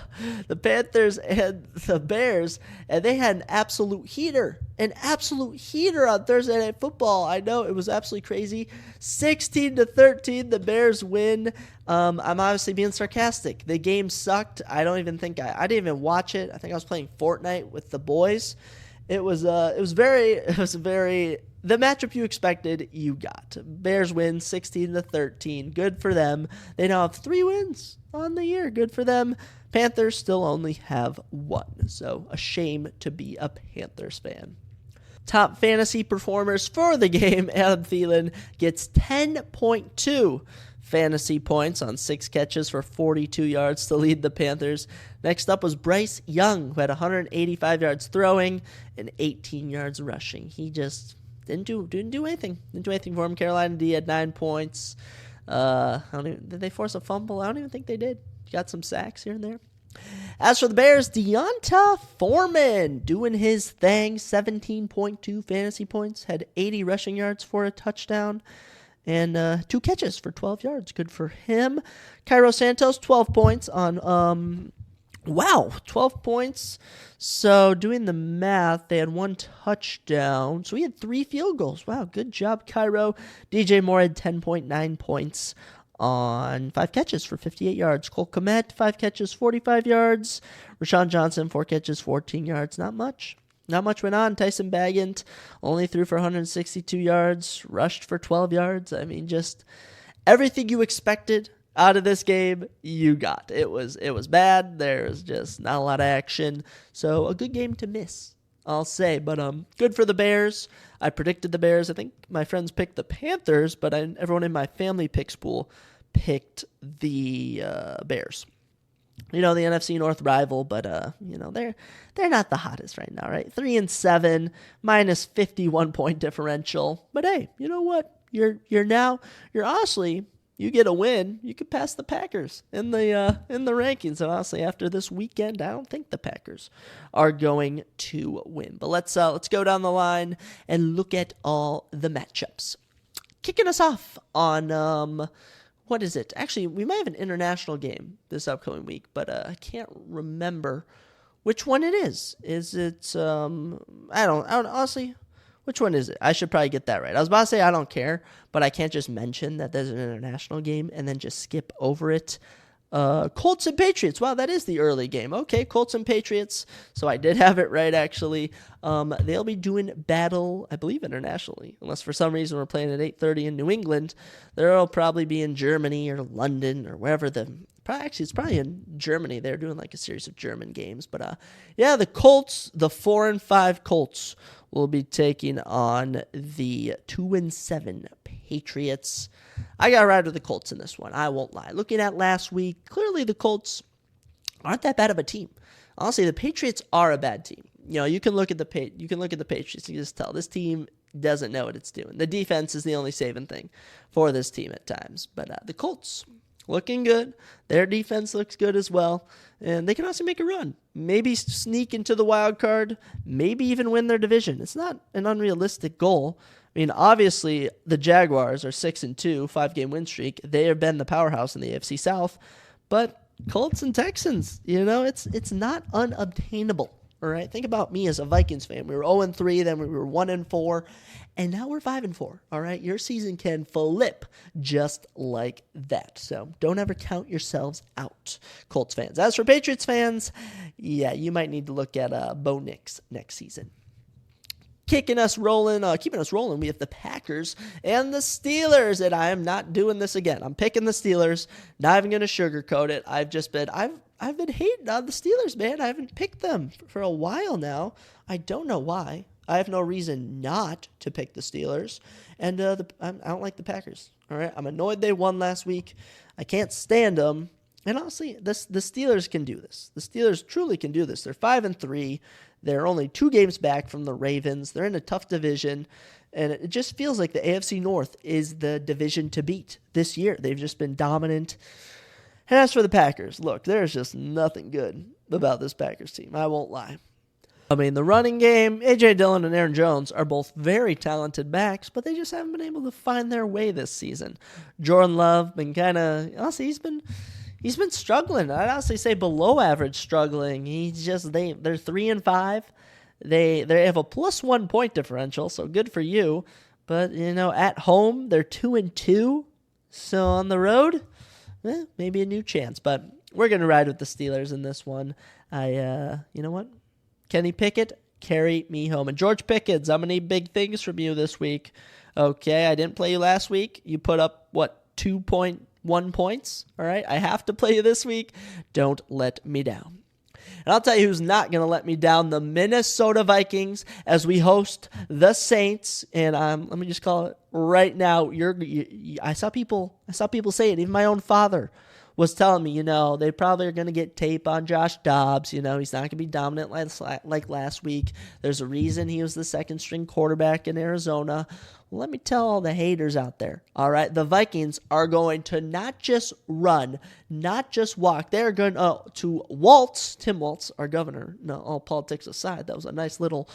Panthers and the Bears, and they had an absolute heater on Thursday Night Football. I know, it was absolutely crazy. 16-13, the Bears win. I'm obviously being sarcastic. The game sucked. I didn't even watch it. I think I was playing Fortnite with the boys. It was very. The matchup you expected, you got. Bears win 16-13. Good for them. They now have 3 wins on the year. Good for them. Panthers still only have 1. So a shame to be a Panthers fan. Top fantasy performers for the game. Adam Thielen gets 10.2 fantasy points on 6 catches for 42 yards to lead the Panthers. Next up was Bryce Young, who had 185 yards throwing and 18 yards rushing. He just didn't do anything. Didn't do anything for him. Carolina D had 9 points. Did they force a fumble? I don't even think they did. Got some sacks here and there. As for the Bears, Deonta Foreman doing his thing. 17.2 fantasy points. Had 80 rushing yards for a touchdown. And 2 catches for 12 yards. Good for him. Cairo Santos, 12 points on 12 points. So doing the math, they had 1 touchdown. So he had 3 field goals. Wow, good job, Cairo. DJ Moore had 10.9 points on 5 catches for 58 yards. Cole Kmet, 5 catches, 45 yards. Rashawn Johnson, 4 catches, 14 yards. Not much went on. Tyson Bagent only threw for 162 yards, rushed for 12 yards. I mean, just everything you expected out of this game, you got. It was bad. There's just not a lot of action. So a good game to miss, I'll say. But good for the Bears. I predicted the Bears. I think my friends picked the Panthers, but everyone in my family picks pool picked the Bears. The NFC North rival, but they're not the hottest right now, right? 3-7, minus 51 point differential. But hey, you know what? You're honestly, you get a win, you could pass the Packers in the rankings. And honestly, after this weekend, I don't think the Packers are going to win. But let's go down the line and look at all the matchups. Kicking us off on what is it? Actually, we might have an international game this upcoming week, but I can't remember which one it is. Is it I don't honestly. Which one is it? I should probably get that right. I was about to say I don't care, but I can't just mention that there's an international game and then just skip over it. Colts and Patriots. Wow, that is the early game. Okay, Colts and Patriots. So I did have it right, actually. They'll be doing battle, I believe, internationally. Unless for some reason we're playing at 8:30 in New England. They'll probably be in Germany or London or wherever actually, it's probably in Germany. They're doing like a series of German games. But yeah, the Colts, the 4-5 Colts, will be taking on the 2-7 Patriots. I got to ride with the Colts in this one. I won't lie. Looking at last week, clearly the Colts aren't that bad of a team. Honestly, the Patriots are a bad team. You can look at the Patriots and just tell this team doesn't know what it's doing. The defense is the only saving thing for this team at times. But the Colts, looking good. Their defense looks good as well. And they can also make a run. Maybe sneak into the wild card. Maybe even win their division. It's not an unrealistic goal. I mean, obviously, the Jaguars are 6-2, 5-game win streak. They have been the powerhouse in the AFC South. But Colts and Texans, it's not unobtainable. All right, think about me as a Vikings fan. We were 0-3, then we were 1-4, and now we're 5-4. All right, your season can flip just like that. So don't ever count yourselves out, Colts fans. As for Patriots fans, yeah, you might need to look at Bo Nix next season. Keeping us rolling, we have the Packers and the Steelers, and I am not doing this again. I'm picking the Steelers, not even going to sugarcoat it. I've been hating on the Steelers, man. I haven't picked them for a while now. I don't know why. I have no reason not to pick the Steelers, and I don't like the Packers. All right, I'm annoyed they won last week. I can't stand them. And honestly, the Steelers can do this. The Steelers truly can do this. They're 5-3. They're only 2 games back from the Ravens. They're in a tough division, and it just feels like the AFC North is the division to beat this year. They've just been dominant. And as for the Packers, look, there's just nothing good about this Packers team. I won't lie. I mean, the running game, A.J. Dillon and Aaron Jones are both very talented backs, but they just haven't been able to find their way this season. Jordan Love been honestly, he's been struggling. I'd honestly say below average struggling. They're 3-5. They have a +1 point differential, so good for you. But at home they're 2-2. So on the road, maybe a new chance. But we're gonna ride with the Steelers in this one. You know what? Kenny Pickett, carry me home. And George Pickens, I'm gonna need big things from you this week. Okay, I didn't play you last week. You put up 2.1 points. All right, I have to play you this week. Don't let me down. And I'll tell you who's not going to let me down, the Minnesota Vikings, as we host the Saints. And let me just call it right now. I saw people say it. Even my own father was telling me, they probably are going to get tape on Josh Dobbs. He's not going to be dominant like last week. There's a reason he was the second-string quarterback in Arizona. Let me tell all the haters out there, all right? The Vikings are going to not just run, not just walk. They're going to waltz. Tim Waltz, our governor. No, all politics aside, that was a nice little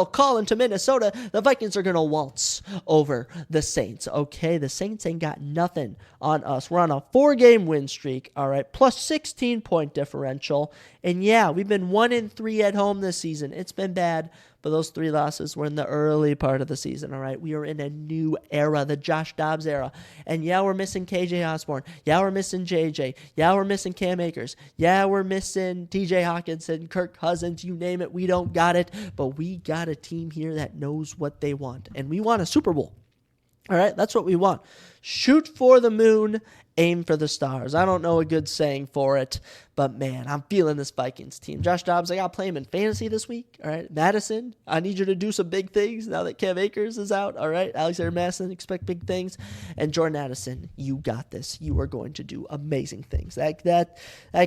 call into Minnesota. The Vikings are going to waltz over the Saints, okay? The Saints ain't got nothing on us. We're on a 4-game win streak, all right? Plus 16-point differential. And yeah, we've been 1-3 at home this season. It's been bad. But those 3 losses were in the early part of the season, all right? We are in a new era, the Josh Dobbs era. And yeah, we're missing KJ Osborne. Yeah, we're missing JJ. Yeah, we're missing Cam Akers. Yeah, we're missing TJ Hawkinson, Kirk Cousins, you name it. We don't got it. But we got a team here that knows what they want. And we want a Super Bowl. All right, that's what we want. Shoot for the moon, aim for the stars. I don't know a good saying for it, but man, I'm feeling this Vikings team. Josh Dobbs, I got to play him in fantasy this week. All right, Madison, I need you to do some big things now that Cam Akers is out. All right, Alexander Madison, expect big things. And Jordan Addison, you got this. You are going to do amazing things. That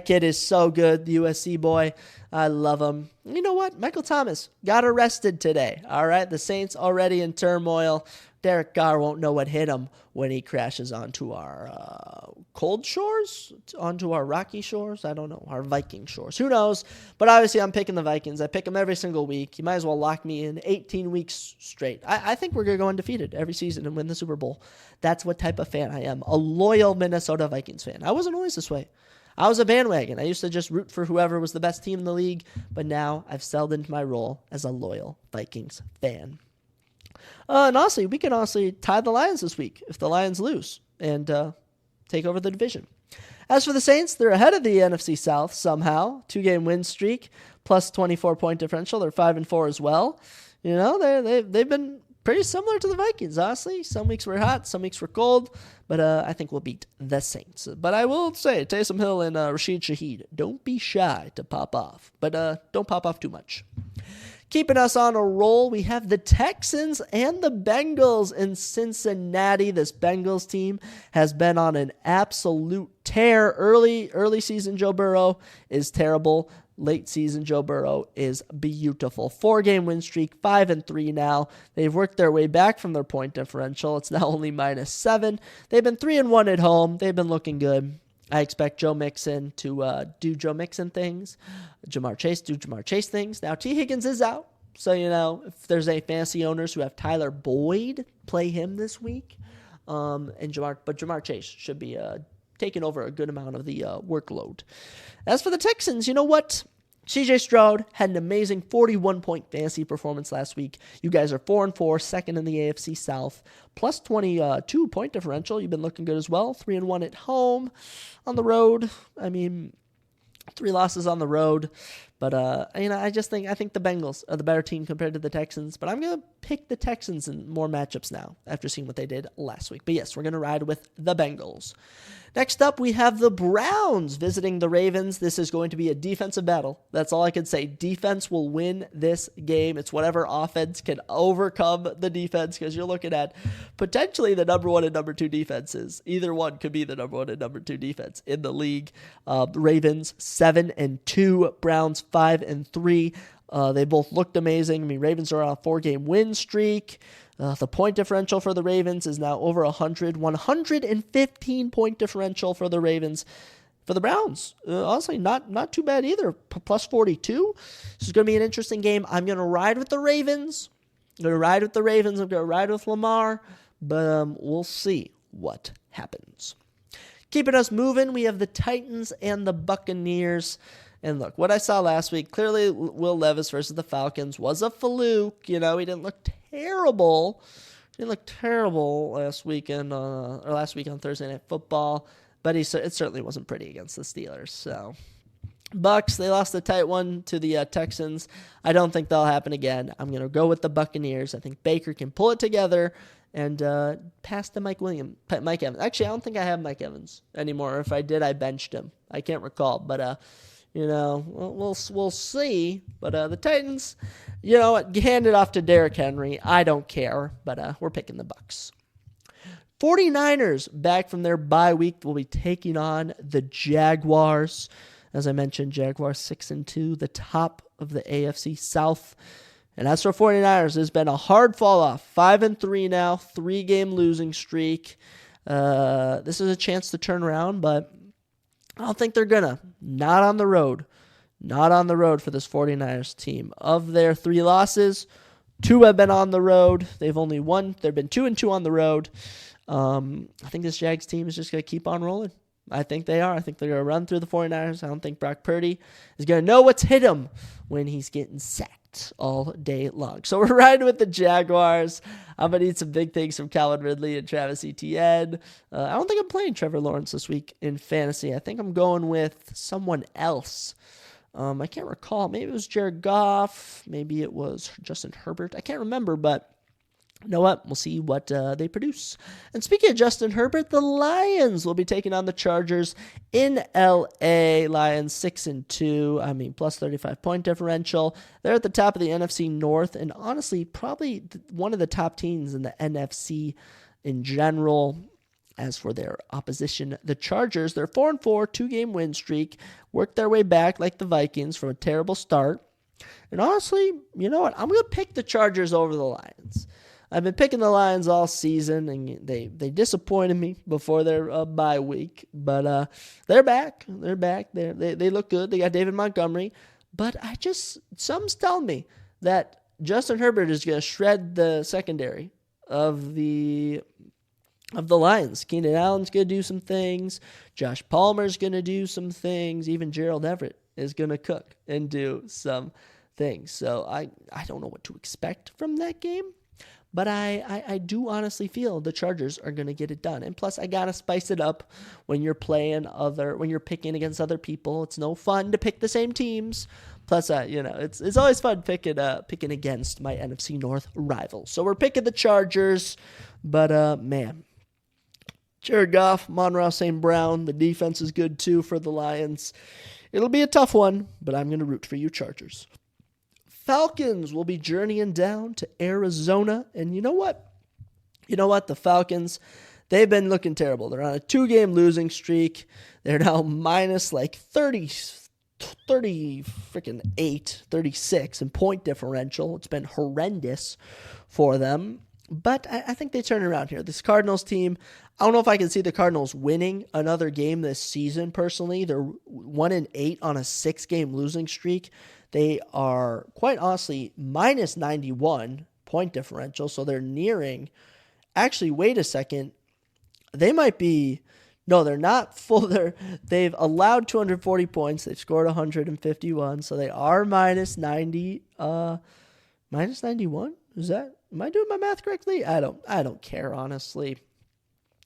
kid is so good, the USC boy. I love him. You know what? Michael Thomas got arrested today. All right, the Saints already in turmoil. Derek Carr won't know what hit him when he crashes onto our cold shores, onto our rocky shores. I don't know, our Viking shores. Who knows? But obviously, I'm picking the Vikings. I pick them every single week. You might as well lock me in 18 weeks straight. I think we're going to go undefeated every season and win the Super Bowl. That's what type of fan I am. A loyal Minnesota Vikings fan. I wasn't always this way. I was a bandwagon. I used to just root for whoever was the best team in the league. But now I've settled into my role as a loyal Vikings fan. And honestly, we can honestly tie the Lions this week if the Lions lose and take over the division. As for the Saints, they're ahead of the NFC South somehow. 2-game win streak, plus 24-point differential. They're 5-4 as well. They've been pretty similar to the Vikings, honestly. Some weeks were hot, some weeks were cold, but I think we'll beat the Saints. But I will say, Taysom Hill and Rashid Shaheed, don't be shy to pop off, but don't pop off too much. Keeping us on a roll, we have the Texans and the Bengals in Cincinnati. This Bengals team has been on an absolute tear. Early season Joe Burrow is terrible. Late season Joe Burrow is beautiful. 4-game win streak, 5-3 now. They've worked their way back from their point differential. It's now only -7. They've been 3-1 at home. They've been looking good. I expect Joe Mixon to do Joe Mixon things. Jamar Chase do Jamar Chase things. Now, T. Higgins is out. So, if there's any fantasy owners who have Tyler Boyd, play him this week. But Jamar Chase should be taking over a good amount of the workload. As for the Texans, you know what? CJ Stroud had an amazing 41-point fantasy performance last week. You guys are 4-4, second in the AFC South, plus 22-point differential. You've been looking good as well. 3-1 at home. On the road, 3 losses on the road. But, I think the Bengals are the better team compared to the Texans. But I'm going to pick the Texans in more matchups now after seeing what they did last week. But yes, we're going to ride with the Bengals. Next up, we have the Browns visiting the Ravens. This is going to be a defensive battle. That's all I can say. Defense will win this game. It's whatever offense can overcome the defense, because you're looking at potentially the number 1 and number 2 defenses. Either one could be the number 1 and number 2 defense in the league. Ravens 7-2, Browns 5-3. They both looked amazing. Ravens are on a 4-game win streak. The point differential for the Ravens is now over 115-point differential for the Ravens. For the Browns, honestly, not too bad either. Plus 42. This is going to be an interesting game. I'm going to ride with the Ravens. I'm going to ride with Lamar. But we'll see what happens. Keeping us moving, we have the Titans and the Buccaneers. And look, what I saw last week, clearly Will Levis versus the Falcons was a fluke. He didn't look terrible. Last week on Thursday Night Football, but it certainly wasn't pretty against the Steelers. So, Bucs, they lost a tight one to the Texans. I don't think that'll happen again. I'm going to go with the Buccaneers. I think Baker can pull it together and pass to Mike Evans. Actually, I don't think I have Mike Evans anymore. If I did, I benched him. I can't recall, but we'll see. But the Titans, hand it off to Derrick Henry. I don't care, but we're picking the Bucs. 49ers, back from their bye week, will be taking on the Jaguars. As I mentioned, Jaguars 6-2, the top of the AFC South. And as for 49ers, there's been a hard fall off. 5-3 now, 3-game losing streak. This is a chance to turn around, but I don't think they're gonna. Not on the road. Not on the road for this 49ers team. Of their 3 losses, 2 have been on the road. They've only won. They've been 2-2 on the road. I think this Jags team is just going to keep on rolling. I think they are. I think they're going to run through the 49ers. I don't think Brock Purdy is going to know what's hit him when he's getting sacked all day long. So we're riding with the Jaguars. I'm going to need some big things from Calvin Ridley and Travis Etienne. I don't think I'm playing Trevor Lawrence this week in fantasy. I think I'm going with someone else. I can't recall. Maybe it was Jared Goff. Maybe it was Justin Herbert. I can't remember, but you know what? We'll see what they produce. And speaking of Justin Herbert, the Lions will be taking on the Chargers in L.A. Lions 6-2. Plus 35-point differential. They're at the top of the NFC North, and honestly, probably one of the top teams in the NFC in general. As for their opposition, the Chargers, they're 4-4, 2-game win streak, worked their way back like the Vikings from a terrible start. And honestly, you know what? I'm going to pick the Chargers over the Lions. I've been picking the Lions all season, and they disappointed me before their bye week. But they're back. They're back. They look good. They got David Montgomery. But some's telling me that Justin Herbert is going to shred the secondary of the Lions. Keenan Allen's going to do some things. Josh Palmer's going to do some things. Even Gerald Everett is going to cook and do some things. So I don't know what to expect from that game. But I do honestly feel the Chargers are going to get it done. And plus, I got to spice it up when you're when you're picking against other people. It's no fun to pick the same teams. Plus, it's always fun picking against my NFC North rivals. So we're picking the Chargers. But, man, Jared Goff, Monroe St. Brown, the defense is good too for the Lions. It'll be a tough one, but I'm going to root for you, Chargers. Falcons will be journeying down to Arizona. And you know what? The Falcons, they've been looking terrible. They're on a 2-game losing streak. They're now minus like 30 freaking 36 in point differential. It's been horrendous for them. But I think they turn around here. This Cardinals team, I don't know if I can see the Cardinals winning another game this season personally. They're 1-8 on a 6-game losing streak. They are, quite honestly, minus 91 point differential, so they're nearing. Actually, wait a second. They might be. No, they're not full. They've allowed 240 points. They've scored 151, so they are minus 90. Minus 91? Am I doing my math correctly? I don't care, honestly.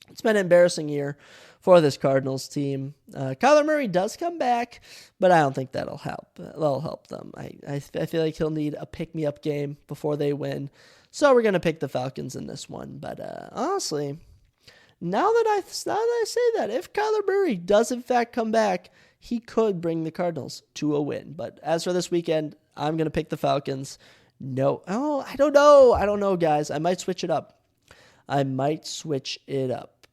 It's been an embarrassing year for this Cardinals team. Kyler Murray does come back, but I don't think that'll help. That'll help them. I feel like he'll need a pick-me-up game before they win. So we're going to pick the Falcons in this one. But honestly, now that I say that, if Kyler Murray does in fact come back, he could bring the Cardinals to a win. But as for this weekend, I'm going to pick the Falcons. No. Oh, I don't know, guys. I might switch it up.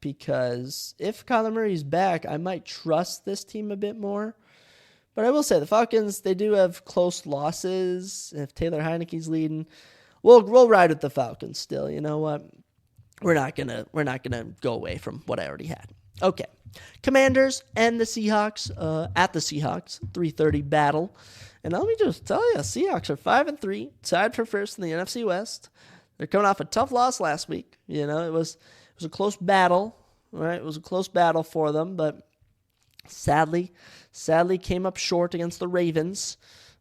Because if Kyler Murray's back, I might trust this team a bit more. But I will say the Falcons, they do have close losses. If Taylor Heineke's leading, we'll ride with the Falcons still. You know what? We're not gonna go away from what I already had. Okay. Commanders and the Seahawks at the Seahawks 3:30 battle. And let me just tell you, Seahawks are 5-3, tied for first in the NFC West. They're coming off a tough loss last week. You know, it was a close battle, right? It was a close battle for them, but sadly came up short against the Ravens.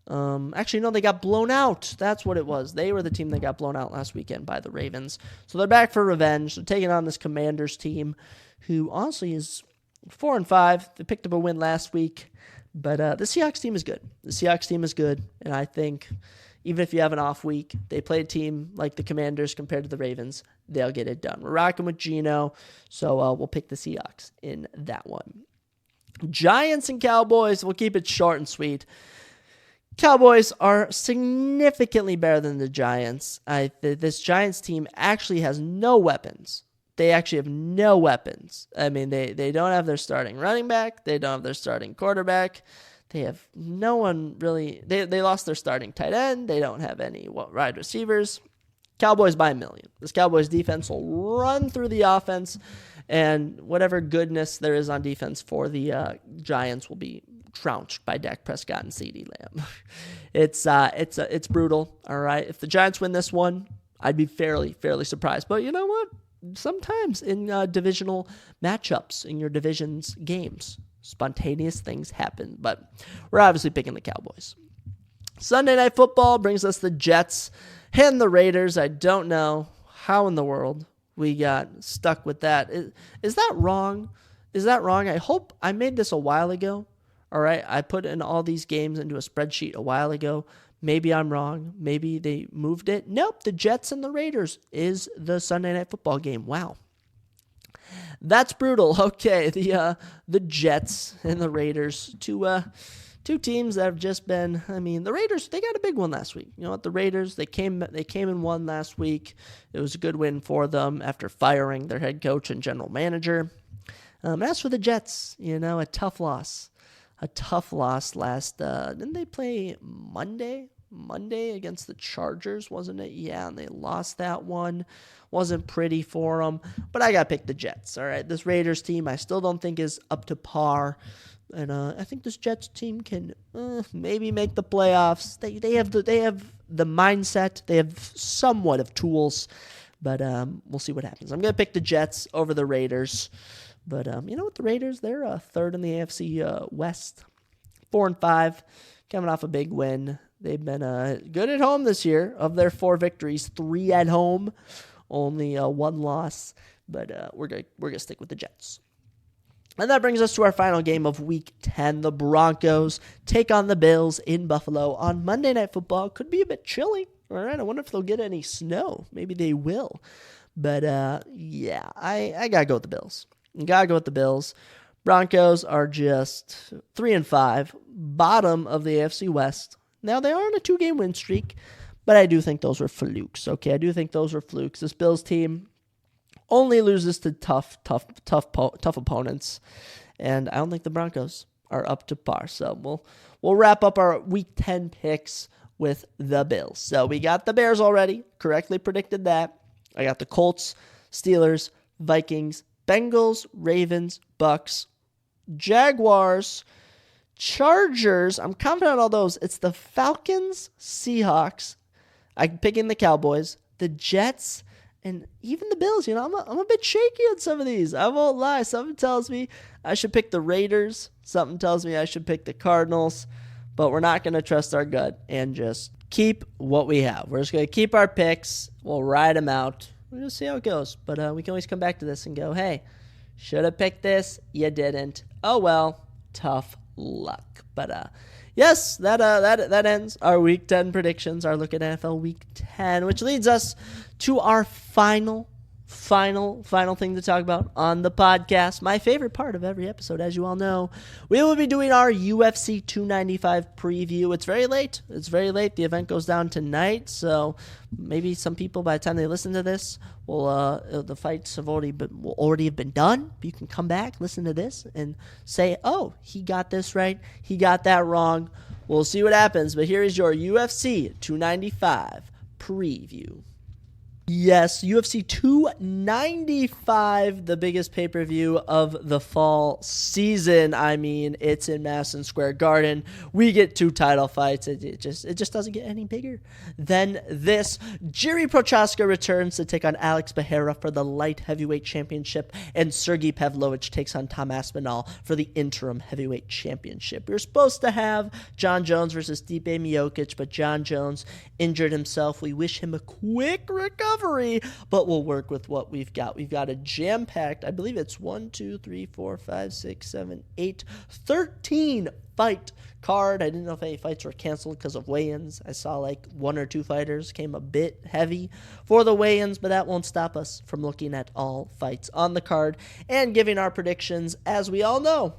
Actually, no, they got blown out. That's what it was. They were the team that got blown out last weekend by the Ravens. So they're back for revenge. They're taking on this Commanders team, who honestly is 4-5. They picked up a win last week, but the Seahawks team is good. And I think even if you have an off week, they play a team like the Commanders compared to the Ravens, they'll get it done. We're rocking with Geno, so we'll pick the Seahawks in that one. Giants and Cowboys, we'll keep it short and sweet. Cowboys are significantly better than the Giants. This Giants team actually has no weapons. They actually have no weapons. I mean, they don't have their starting running back. They don't have their starting quarterback. They have no one really. They lost their starting tight end. They don't have any wide receivers. Cowboys by a million. This Cowboys defense will run through the offense, and whatever goodness there is on defense for the Giants will be trounced by Dak Prescott and CeeDee Lamb. It's brutal. All right. If the Giants win this one, I'd be fairly surprised. But you know what? Sometimes in divisional matchups in your division's games, spontaneous things happen. But we're obviously picking the Cowboys. Sunday Night Football brings us the Jets and the Raiders. I don't know how in the world we got stuck with that. Is that wrong? I hope I made this a while ago. All right, I put in all these games into a spreadsheet a while ago. Maybe I'm wrong. Maybe they moved it. Nope, the Jets and the Raiders is the Sunday Night Football game. Wow. That's brutal. Okay, the Jets and the Raiders, two teams that have just been, I mean, the Raiders, they got a big one last week. You know what, the Raiders, they came and won last week. It was a good win for them after firing their head coach and general manager. As for the Jets, a tough loss. A tough loss last, didn't they play Monday against the Chargers, wasn't it? Yeah, and they lost that one. Wasn't pretty for them, but I got to pick the Jets, all right? This Raiders team I still don't think is up to par, and I think this Jets team can maybe make the playoffs. They have the mindset. They have somewhat of tools, but we'll see what happens. I'm going to pick the Jets over the Raiders. But you know what? The Raiders, they're third in the AFC West, 4-5, coming off a big win They've been good at home this year. Of their 4 victories, 3 at home, only 1 loss. But we're gonna stick with the Jets. And that brings us to our final game of Week 10. The Broncos take on the Bills in Buffalo on Monday Night Football. Could be a bit chilly. All right, I wonder if they'll get any snow. Maybe they will. But, yeah, I got to go with the Bills. Broncos are just 3-5, bottom of the AFC West. Now, they are on a 2-game win streak, but I do think those were flukes. Okay, I do think those were flukes. This Bills team only loses to tough opponents, and I don't think the Broncos are up to par. So we'll wrap up our Week 10 picks with the Bills. So we got the Bears already, correctly predicted that. I got the Colts, Steelers, Vikings, Bengals, Ravens, Bucks, Jaguars, Chargers. I'm confident on all those. It's the Falcons, Seahawks. I'm picking the Cowboys, the Jets, and even the Bills. I'm a bit shaky on some of these. I won't lie. Something tells me I should pick the Raiders. Something tells me I should pick the Cardinals. But we're not going to trust our gut and just keep what we have. We're just going to keep our picks. We'll ride them out. We'll just see how it goes. But we can always come back to this and go, hey, should have picked this. You didn't. Oh, well, tough luck. But yes, that ends our Week 10 predictions, our look at NFL Week 10, which leads us to our final thing to talk about on the podcast. My favorite part of every episode, as you all know. We will be doing our UFC 295 preview. It's very late. The event goes down tonight, so maybe some people, by the time they listen to this, the fights will already have been done. You can come back, listen to this, and say, oh, he got this right, he got that wrong. We'll see what happens, but here is your UFC 295 preview. Yes, UFC 295, the biggest pay-per-view of the fall season. I mean, it's in Madison Square Garden. We get 2 title fights. It just doesn't get any bigger than this. Jiri Prochazka returns to take on Alex Pereira for the light heavyweight championship, and Sergey Pavlovich takes on Tom Aspinall for the interim heavyweight championship. We were supposed to have John Jones versus Stipe Miocic, but John Jones injured himself. We wish him a quick recovery, but we'll work with what we've got. We've got a jam-packed, I believe it's 13 fight card. I didn't know if any fights were canceled because of weigh-ins. I saw like 1 or 2 fighters came a bit heavy for the weigh-ins, but that won't stop us from looking at all fights on the card and giving our predictions. As we all know,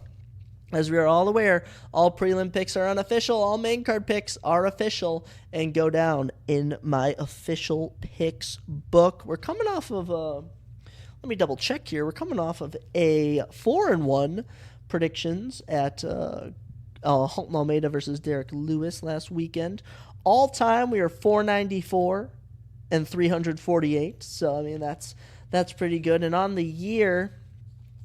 as we are all aware, all prelim picks are unofficial. All main card picks are official and go down in my official picks book. We're coming off of let me double check here. We're coming off of a 4-1 predictions at Halton Almeida versus Derek Lewis last weekend. All time, we are 494 and 348. So I mean that's pretty good. And on the year,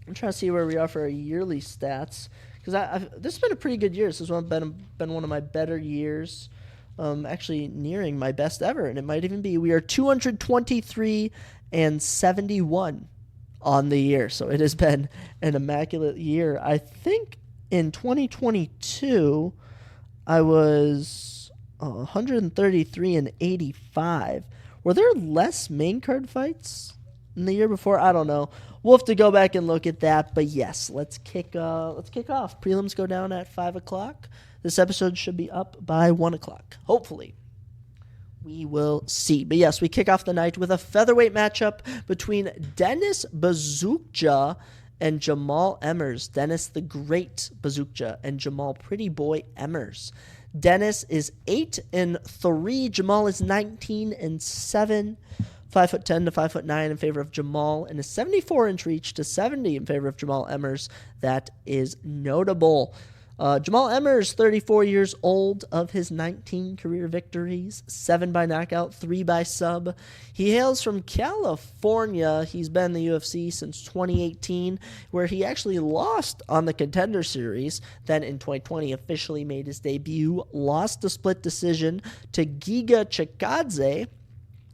I'm trying to see where we are for our yearly stats. Because this has been a pretty good year. This has been one of my better years, actually nearing my best ever, and it might even be. We are 223 and 71 on the year, so it has been an immaculate year. I think in 2022, I was 133 and 85. Were there less main card fights in the year before? I don't know. We'll have to go back and look at that. But yes, let's kick off. Prelims go down at 5 o'clock. This episode should be up by 1 o'clock. Hopefully. We will see. But yes, we kick off the night with a featherweight matchup between Denis Bazukja and Jamal Emmers. Dennis the Great Bazukja and Jamal Pretty Boy Emmers. Dennis is 8-3. Jamal is 19-7. 5'10" to 5'9" in favor of Jamal, and a 74-inch reach to 70 in favor of Jamal Emmers. That is notable. Jamal Emmers, 34 years old. Of his 19 career victories, 7 by knockout, 3 by sub. He hails from California. He's been in the UFC since 2018, where he actually lost on the Contender Series. Then in 2020, officially made his debut, lost a split decision to Giga Chikadze.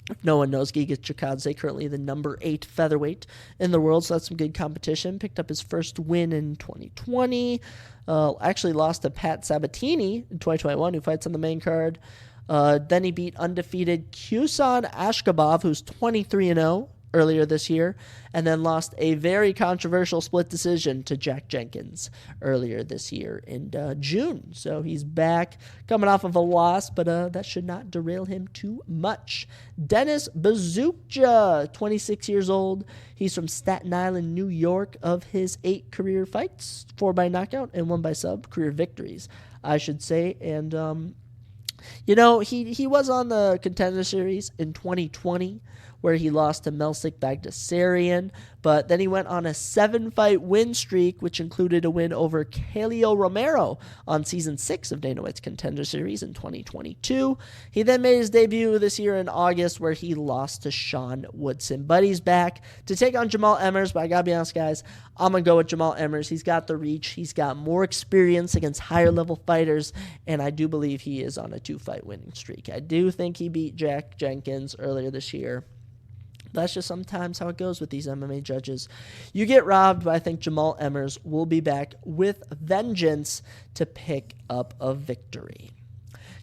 If no one knows, Giga Chikadze currently the number 8 featherweight in the world, so that's some good competition. Picked up his first win in 2020. Actually lost to Pat Sabatini in 2021, who fights on the main card. Then he beat undefeated Kusan Ashkabov, who's 23-0 earlier this year, and then lost a very controversial split decision to Jack Jenkins earlier this year in June. So he's back, coming off of a loss, but that should not derail him too much. Dennis Bazukja, 26 years old. He's from Staten Island, New York. Of his 8 career fights, 4 by knockout and 1 by sub, career victories, I should say. And he was on the Contender Series in 2020, where he lost to Melsik Bagdasarian, but then he went on a 7-fight win streak, which included a win over Kaleo Romero on Season 6 of Dana White's Contender Series in 2022. He then made his debut this year in August, where he lost to Sean Woodson. But he's back to take on Jamal Emmers, but I gotta be honest, guys, I'm gonna go with Jamal Emmers. He's got the reach, he's got more experience against higher-level fighters, and I do believe he is on a 2-fight winning streak. I do think he beat Jack Jenkins earlier this year. That's just sometimes how it goes with these MMA judges. You get robbed, but I think Jamal Emmers will be back with vengeance to pick up a victory.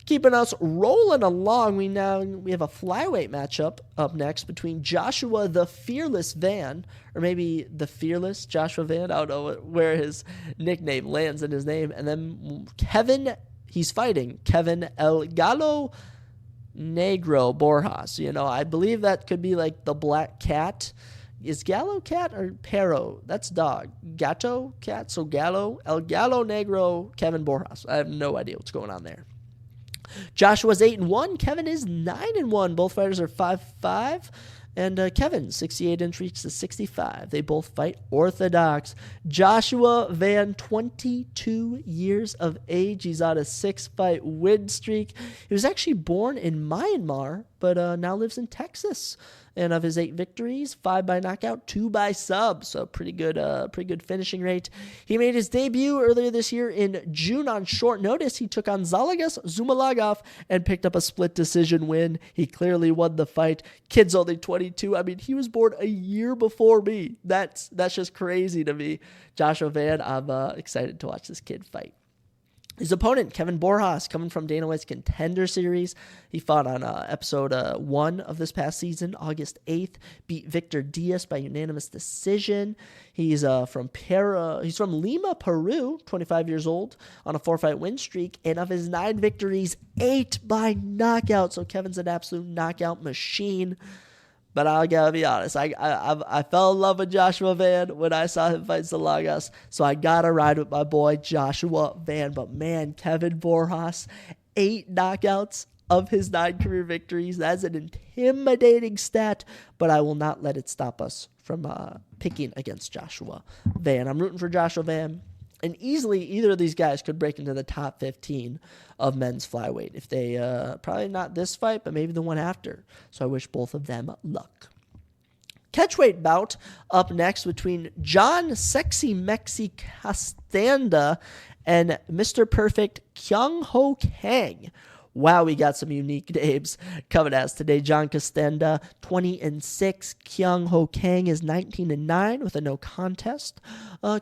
Keeping us rolling along, we have a flyweight matchup up next between Joshua the Fearless Van, or maybe the Fearless Joshua Van. I don't know where his nickname lands in his name. And then he's fighting Kevin El Gallo Negro Borjas. I believe that could be like the black cat. Is Gallo cat or Perro? That's dog. Gato cat, so Gallo. El Gallo Negro Kevin Borjas. I have no idea what's going on there. Joshua's 8-1. Kevin is 9-1. Both fighters are 5'5". And Kevin, 68-inch, reaches to 65. They both fight orthodox. Joshua Van, 22 years of age. He's on a 6-fight win streak. He was actually born in Myanmar, but now lives in Texas. And of his 8 victories, 5 by knockout, 2 by sub. So pretty good finishing rate. He made his debut earlier this year in June on short notice. He took on Zalagas Zumalagov and picked up a split decision win. He clearly won the fight. Kid's only 22. I mean, he was born a year before me. That's just crazy to me. Joshua Van, I'm excited to watch this kid fight. His opponent, Kevin Borjas, coming from Dana White's Contender Series. He fought on episode 1 of this past season, August 8th. Beat Victor Diaz by unanimous decision. He's from Lima, Peru, 25 years old, on a 4-fight win streak. And of his 9 victories, 8 by knockout. So Kevin's an absolute knockout machine. But I gotta be honest, I fell in love with Joshua Van when I saw him fight Zalagas, so I gotta ride with my boy Joshua Van. But man, Kevin Borjas, 8 knockouts of his 9 career victories. That's an intimidating stat, but I will not let it stop us from picking against Joshua Van. I'm rooting for Joshua Van. And easily, either of these guys could break into the top 15 of men's flyweight. If they, probably not this fight, but maybe the one after. So I wish both of them luck. Catchweight bout up next between John Sexy Mexi Castanda and Mr. Perfect Kyung Ho Kang. Wow, we got some unique names coming at us today. John Castanda, 20-6. Kyung Ho Kang is 19-9 with a no contest.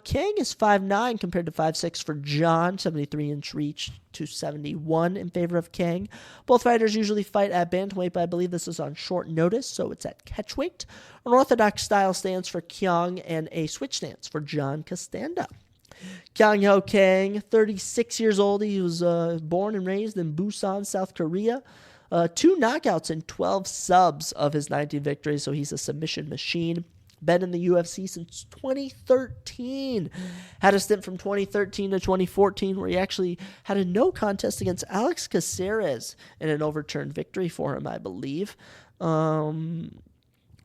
Kang is 5'9" compared to 5'6" for John. 73-inch reach to 71 in favor of Kang. Both fighters usually fight at bantamweight, but I believe this is on short notice, so it's at catchweight. An orthodox style stance for Kyung and a switch stance for John Castanda. Kyung Ho Kang, 36 years old. He was born and raised in Busan, South Korea. 2 knockouts and 12 subs of his 19 victories, so he's a submission machine. Been in the UFC since 2013. Had a stint from 2013 to 2014 where he actually had a no contest against Alex Caceres in an overturned victory for him, I believe. Win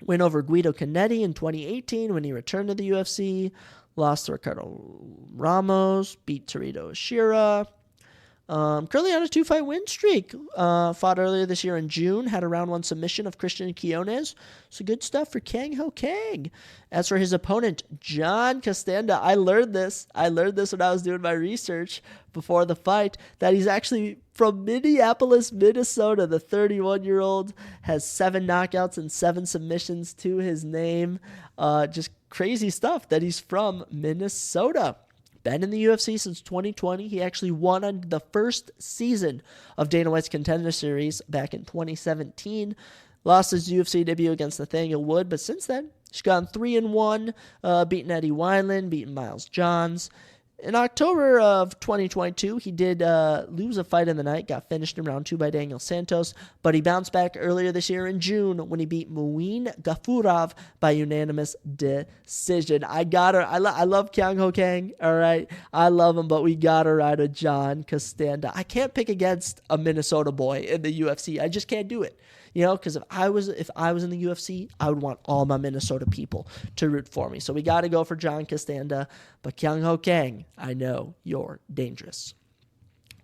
over Guido Canetti in 2018 when he returned to the UFC. Lost to Ricardo Ramos, beat Torito Ashira. Currently on a 2-fight win streak. Fought earlier this year in June. Had a round 1 submission of Christian Quiones. So good stuff for Kang Ho Kang. As for his opponent, John Castanda, I learned this when I was doing my research before the fight, that he's actually from Minneapolis, Minnesota. The 31-year-old has 7 knockouts and 7 submissions to his name. Just crazy stuff that he's from Minnesota. Been in the UFC since 2020. He actually won on the first season of Dana White's Contender Series back in 2017. Lost his UFC debut against Nathaniel Wood, but since then, he's gone 3-1, beaten Eddie Wineland, beaten Miles Johns. In October of 2022, he did lose a fight in the night, got finished in round 2 by Daniel Santos, but he bounced back earlier this year in June when he beat Muin Gafurov by unanimous decision. I love Kyung Ho Kang, all right? I love him, but we got to ride with John Castanda. I can't pick against a Minnesota boy in the UFC. I just can't do it. You know, because if I was in the UFC, I would want all my Minnesota people to root for me. So we got to go for John Castanda. But Kyung Ho Kang, I know you're dangerous.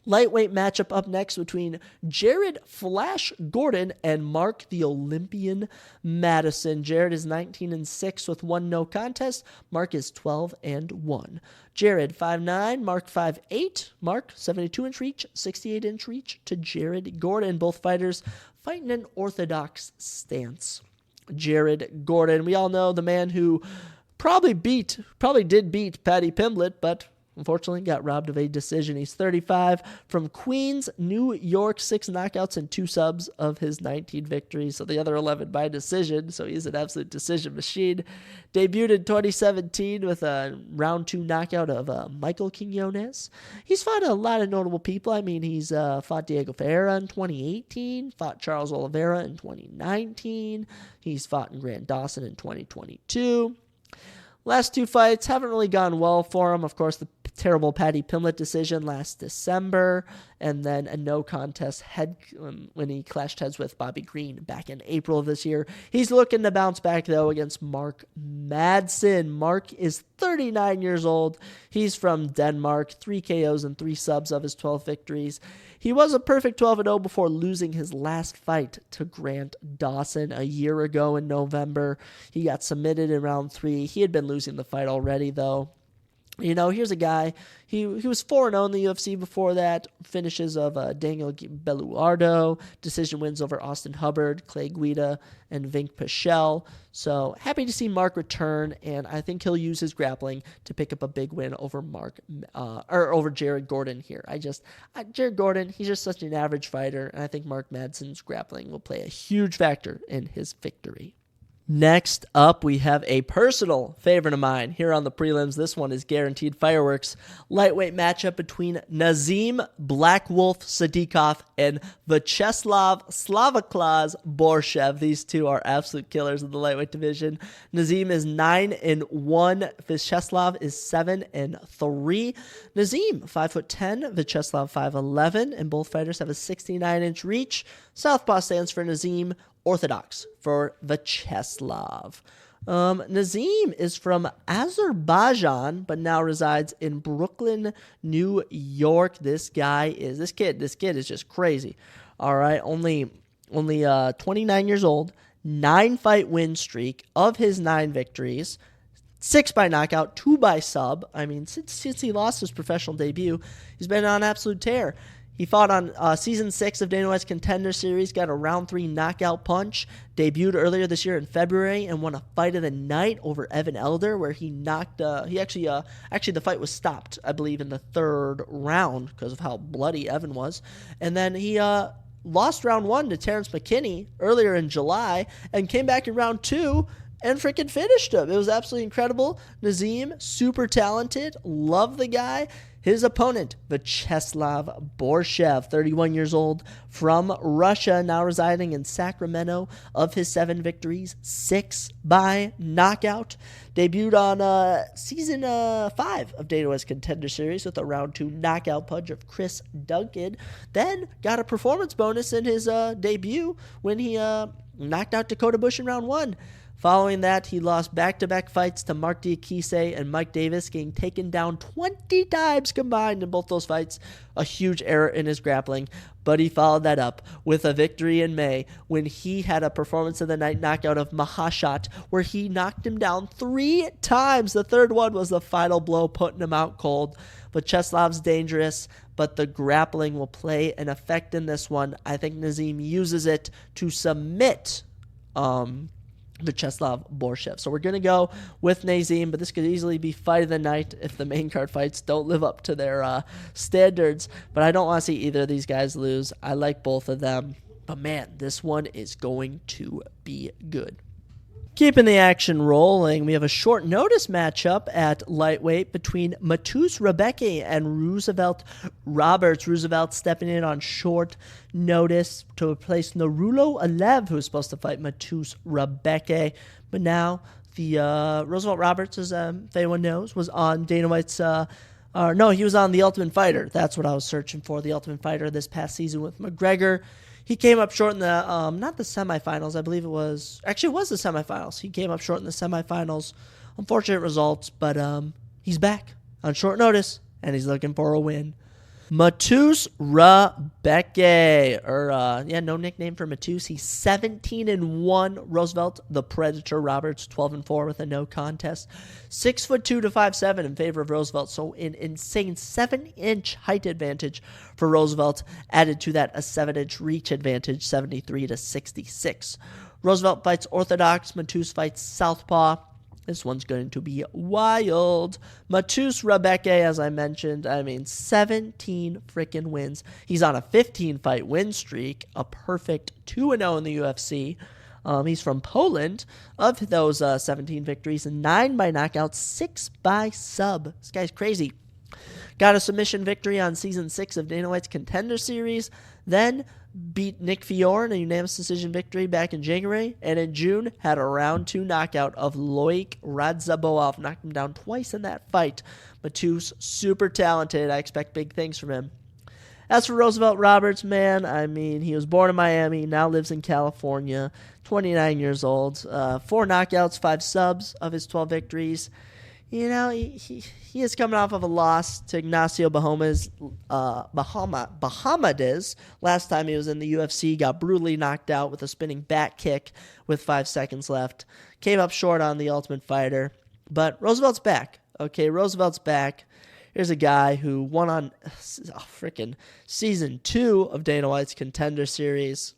Lightweight matchup up next between Jared Flash Gordon and Mark the Olympian Madison. Jared is 19-6 with 1 no contest. Mark is 12-1. Jared 5'9", Mark 5'8". Mark 72-inch reach, 68-inch reach to Jared Gordon. Both fighters fighting an orthodox stance. Jared Gordon, we all know the man who probably did beat Paddy Pimblett, but unfortunately got robbed of a decision. He's 35, from Queens, New York, 6 knockouts and 2 subs of his 19 victories. So the other 11 by decision. So he's an absolute decision machine. Debuted in 2017 with a round 2 knockout of Michael Quinones. He's fought a lot of notable people. I mean, he's fought Diego Ferreira in 2018, fought Charles Oliveira in 2019. He's fought in Grant Dawson in 2022. Last 2 fights haven't really gone well for him. Of course, the terrible Paddy Pimblett decision last December, and then a no contest when he clashed heads with Bobby Green back in April of this year. He's looking to bounce back, though, against Mark Madsen. Mark is 39 years old. He's from Denmark, 3 KOs and 3 subs of his 12 victories. He was a perfect 12-0 before losing his last fight to Grant Dawson a year ago in November. He got submitted in round 3. He had been losing the fight already, though. You know, here's a guy, he was 4-0 in the UFC before that, finishes of Daniel Beluardo, decision wins over Austin Hubbard, Clay Guida, and Vink Pichel. So happy to see Mark return, and I think he'll use his grappling to pick up a big win over over Jared Gordon here. Jared Gordon, he's just such an average fighter, and I think Mark Madsen's grappling will play a huge factor in his victory. Next up, we have a personal favorite of mine here on the prelims. This one is guaranteed fireworks. Lightweight matchup between Nazim Black Wolf Sadikov and Vyacheslav Slavaklaus Borshev. These two are absolute killers in the lightweight division. Nazim is 9-1. Vyacheslav is 7-3. Nazim 5'10", Vyacheslav 5'11", and both fighters have a 69-inch reach. Southpaw stands for Nazim, orthodox for Vyacheslav. Nazim is from Azerbaijan, but now resides in Brooklyn, New York. This kid is just crazy. All right, only 29 years old, 9-fight win streak. Of his 9 victories, 6 by knockout, 2 by sub. I mean, since he lost his professional debut, he's been on absolute tear. He fought on Season 6 of Dana White's Contender Series, got a round 3 knockout punch, debuted earlier this year in February, and won a fight of the night over Evan Elder, where he knocked, actually the fight was stopped, I believe, in the 3rd round because of how bloody Evan was. And then he lost round 1 to Terrence McKinney earlier in July, and came back in round 2 and freaking finished him. It was absolutely incredible. Nazim, super talented, love the guy. His opponent, Vyacheslav Borshev, 31 years old, from Russia, now residing in Sacramento. Of his 7 victories, 6 by knockout. Debuted on Season 5 of Dana White's Contender Series with a round 2 knockout punch of Chris Duncan. Then got a performance bonus in his debut when he knocked out Dakota Bush in round 1. Following that, he lost back-to-back fights to Mark Diakise and Mike Davis, getting taken down 20 times combined in both those fights. A huge error in his grappling, but he followed that up with a victory in May when he had a performance of the night knockout of Mahashat, where he knocked him down 3 times. The third one was the final blow, putting him out cold. But Cheslov's dangerous, but the grappling will play an effect in this one. I think Nazim uses it to submit Vyacheslav Borshev. So we're going to go with Nazim, but this could easily be fight of the night if the main card fights don't live up to their standards. But I don't want to see either of these guys lose. I like both of them. But man, this one is going to be good. Keeping the action rolling, we have a short notice matchup at lightweight between Matus Rebecki and Roosevelt Roberts. Roosevelt stepping in on short notice to replace Narulo Alev, who was supposed to fight Matus Rebecki. But now the Roosevelt Roberts, as if anyone knows, was on Dana White's he was on The Ultimate Fighter. That's what I was searching for, The Ultimate Fighter this past season with McGregor. He came up short in the, not the semifinals, I believe it was the semifinals. He came up short in the semifinals. Unfortunate results, but he's back on short notice, and he's looking for a win. Matus Rebecki, no nickname for Matus. He's 17-1. Roosevelt, the Predator Roberts, 12-4 with a no contest. 6'2" to 5'7" in favor of Roosevelt. So an insane 7-inch height advantage for Roosevelt. Added to that a 7-inch reach advantage, 73 to 66. Roosevelt fights orthodox. Matus fights southpaw. This one's going to be wild. Matus Rebecki, as I mentioned, 17 freaking wins. He's on a 15-fight win streak, a perfect 2-0 in the UFC. He's from Poland. Of those 17 victories, 9 by knockout, 6 by sub. This guy's crazy. Got a submission victory on Season 6 of Dana White's Contender Series. Then beat Nick Fiore in a unanimous decision victory back in January. And in June, had a round 2 knockout of Loik Radzaboov. Knocked him down twice in that fight. Matus, super talented. I expect big things from him. As for Roosevelt Roberts, man, he was born in Miami, now lives in California, 29 years old. 4 knockouts, 5 subs of his 12 victories. He is coming off of a loss to Ignacio Bahamadez. Last time he was in the UFC, got brutally knocked out with a spinning back kick with 5 seconds left. Came up short on The Ultimate Fighter. But Roosevelt's back. Okay, Roosevelt's back. Here's a guy who won on freaking Season 2 of Dana White's Contender Series.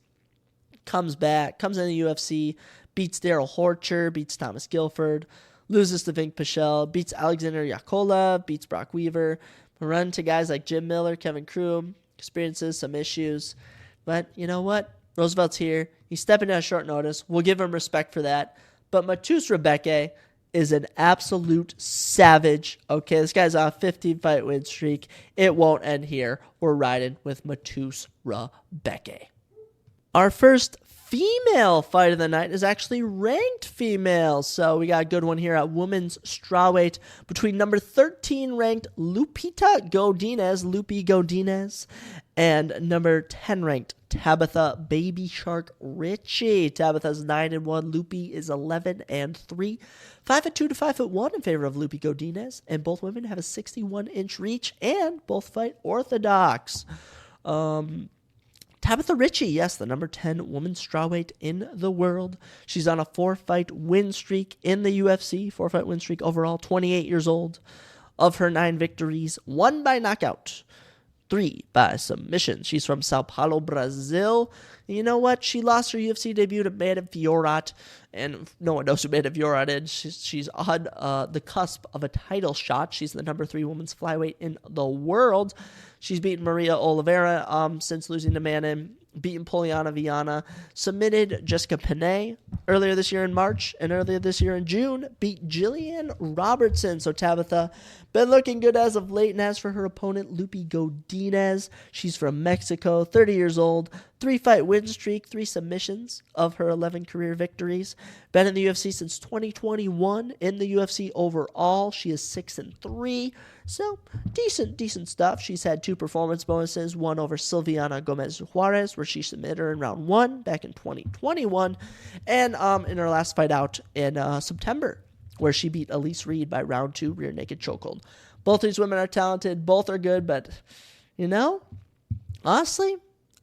Comes back, comes in the UFC, beats Daryl Horcher, beats Thomas Guilford, loses to Vink Pichel, beats Alexander Yakolev, beats Brock Weaver, run to guys like Jim Miller, Kevin Crew, experiences some issues. But you know what? Roosevelt's here. He's stepping down short notice. We'll give him respect for that. But Matus Rebecki is an absolute savage. Okay, this guy's on a 15-fight win streak. It won't end here. We're riding with Matus Rebecki. Our first female fight of the night is actually ranked female. So we got a good one here at women's strawweight between number 13 ranked Lupita Godinez, and number 10 ranked Tabitha Baby Shark Ritchie. Tabitha's 9-1. Lupi is 11-3. 5'2" to 5'1" in favor of Lupi Godinez. And both women have a 61-inch reach and both fight orthodox. Tabitha Ritchie, yes, the number 10 women's strawweight in the world. She's on a 4-fight win streak in the UFC. 4-fight win streak overall, 28 years old. Of her 9 victories, 1 by knockout, 3 by submission. She's from Sao Paulo, Brazil. You know what? She lost her UFC debut to Amanda Fiorat, and no one knows who Amanda Fiorat is. She's on the cusp of a title shot. She's the number 3 women's flyweight in the world. She's beaten Maria Oliveira since losing to Manon, beaten Poliana Viana, submitted Jessica Panay earlier this year in March, and earlier this year in June, beat Jillian Robertson. So Tabitha been looking good as of late, and as for her opponent, Lupi Godinez, she's from Mexico, 30 years old, 3-fight win streak, 3 submissions of her 11 career victories. Been in the UFC since 2021. In the UFC overall, she is 6-3. So decent stuff. She's had 2 performance bonuses, one over Silviana Gomez Juarez, where she submitted her in round 1 back in 2021, and in her last fight out in September, where she beat Elise Reed by round 2 rear naked chokehold. Both these women are talented. Both are good, but, honestly,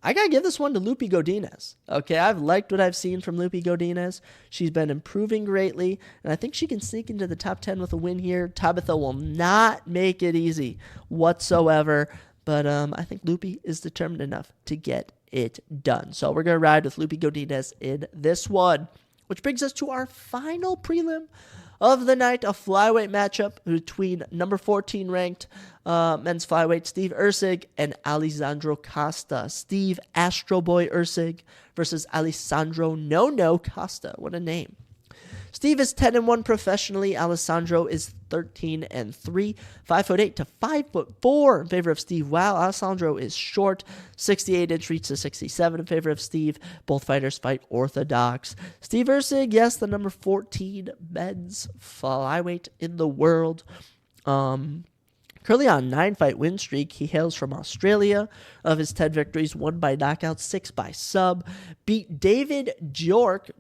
I got to give this one to Lupi Godinez. Okay, I've liked what I've seen from Lupi Godinez. She's been improving greatly, and I think she can sneak into the top 10 with a win here. Tabitha will not make it easy whatsoever, but I think Lupi is determined enough to get it done. So we're going to ride with Lupi Godinez in this one, which brings us to our final prelim of the night, a flyweight matchup between number 14 ranked men's flyweight Steve Erceg and Alessandro Costa. Steve Astro Boy Erceg versus Alessandro No Costa. What a name. Steve is 10-1 professionally. Alessandro is 13-3, 5'8" to 5'4" in favor of Steve. Wow, Alessandro is short, 68-inch reach to 67 in favor of Steve. Both fighters fight orthodox. Steve Erceg, yes, the number 14 men's flyweight in the world. Currently on a 9-fight win streak. He hails from Australia. Of his 10 victories, 1 by knockout, 6 by sub. Beat David Dorak,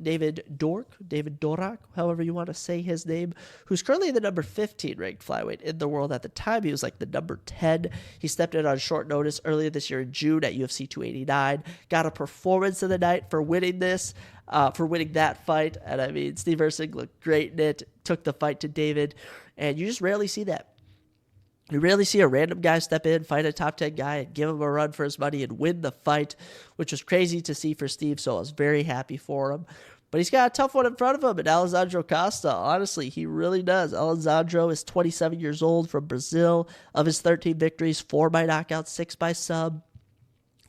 however you want to say his name, who's currently the number 15 ranked flyweight in the world. At the time, he was like the number 10. He stepped in on short notice earlier this year in June at UFC 289. Got a performance of the night for winning this. For winning that fight. And I mean, Steve Erceg looked great in it. Took the fight to David. And you just rarely see that. You rarely see a random guy step in, fight a top 10 guy, and give him a run for his money and win the fight, which was crazy to see for Steve, so I was very happy for him. But he's got a tough one in front of him, and Alessandro Costa, honestly, he really does. Alessandro is 27 years old from Brazil. Of his 13 victories, 4 by knockout, 6 by sub.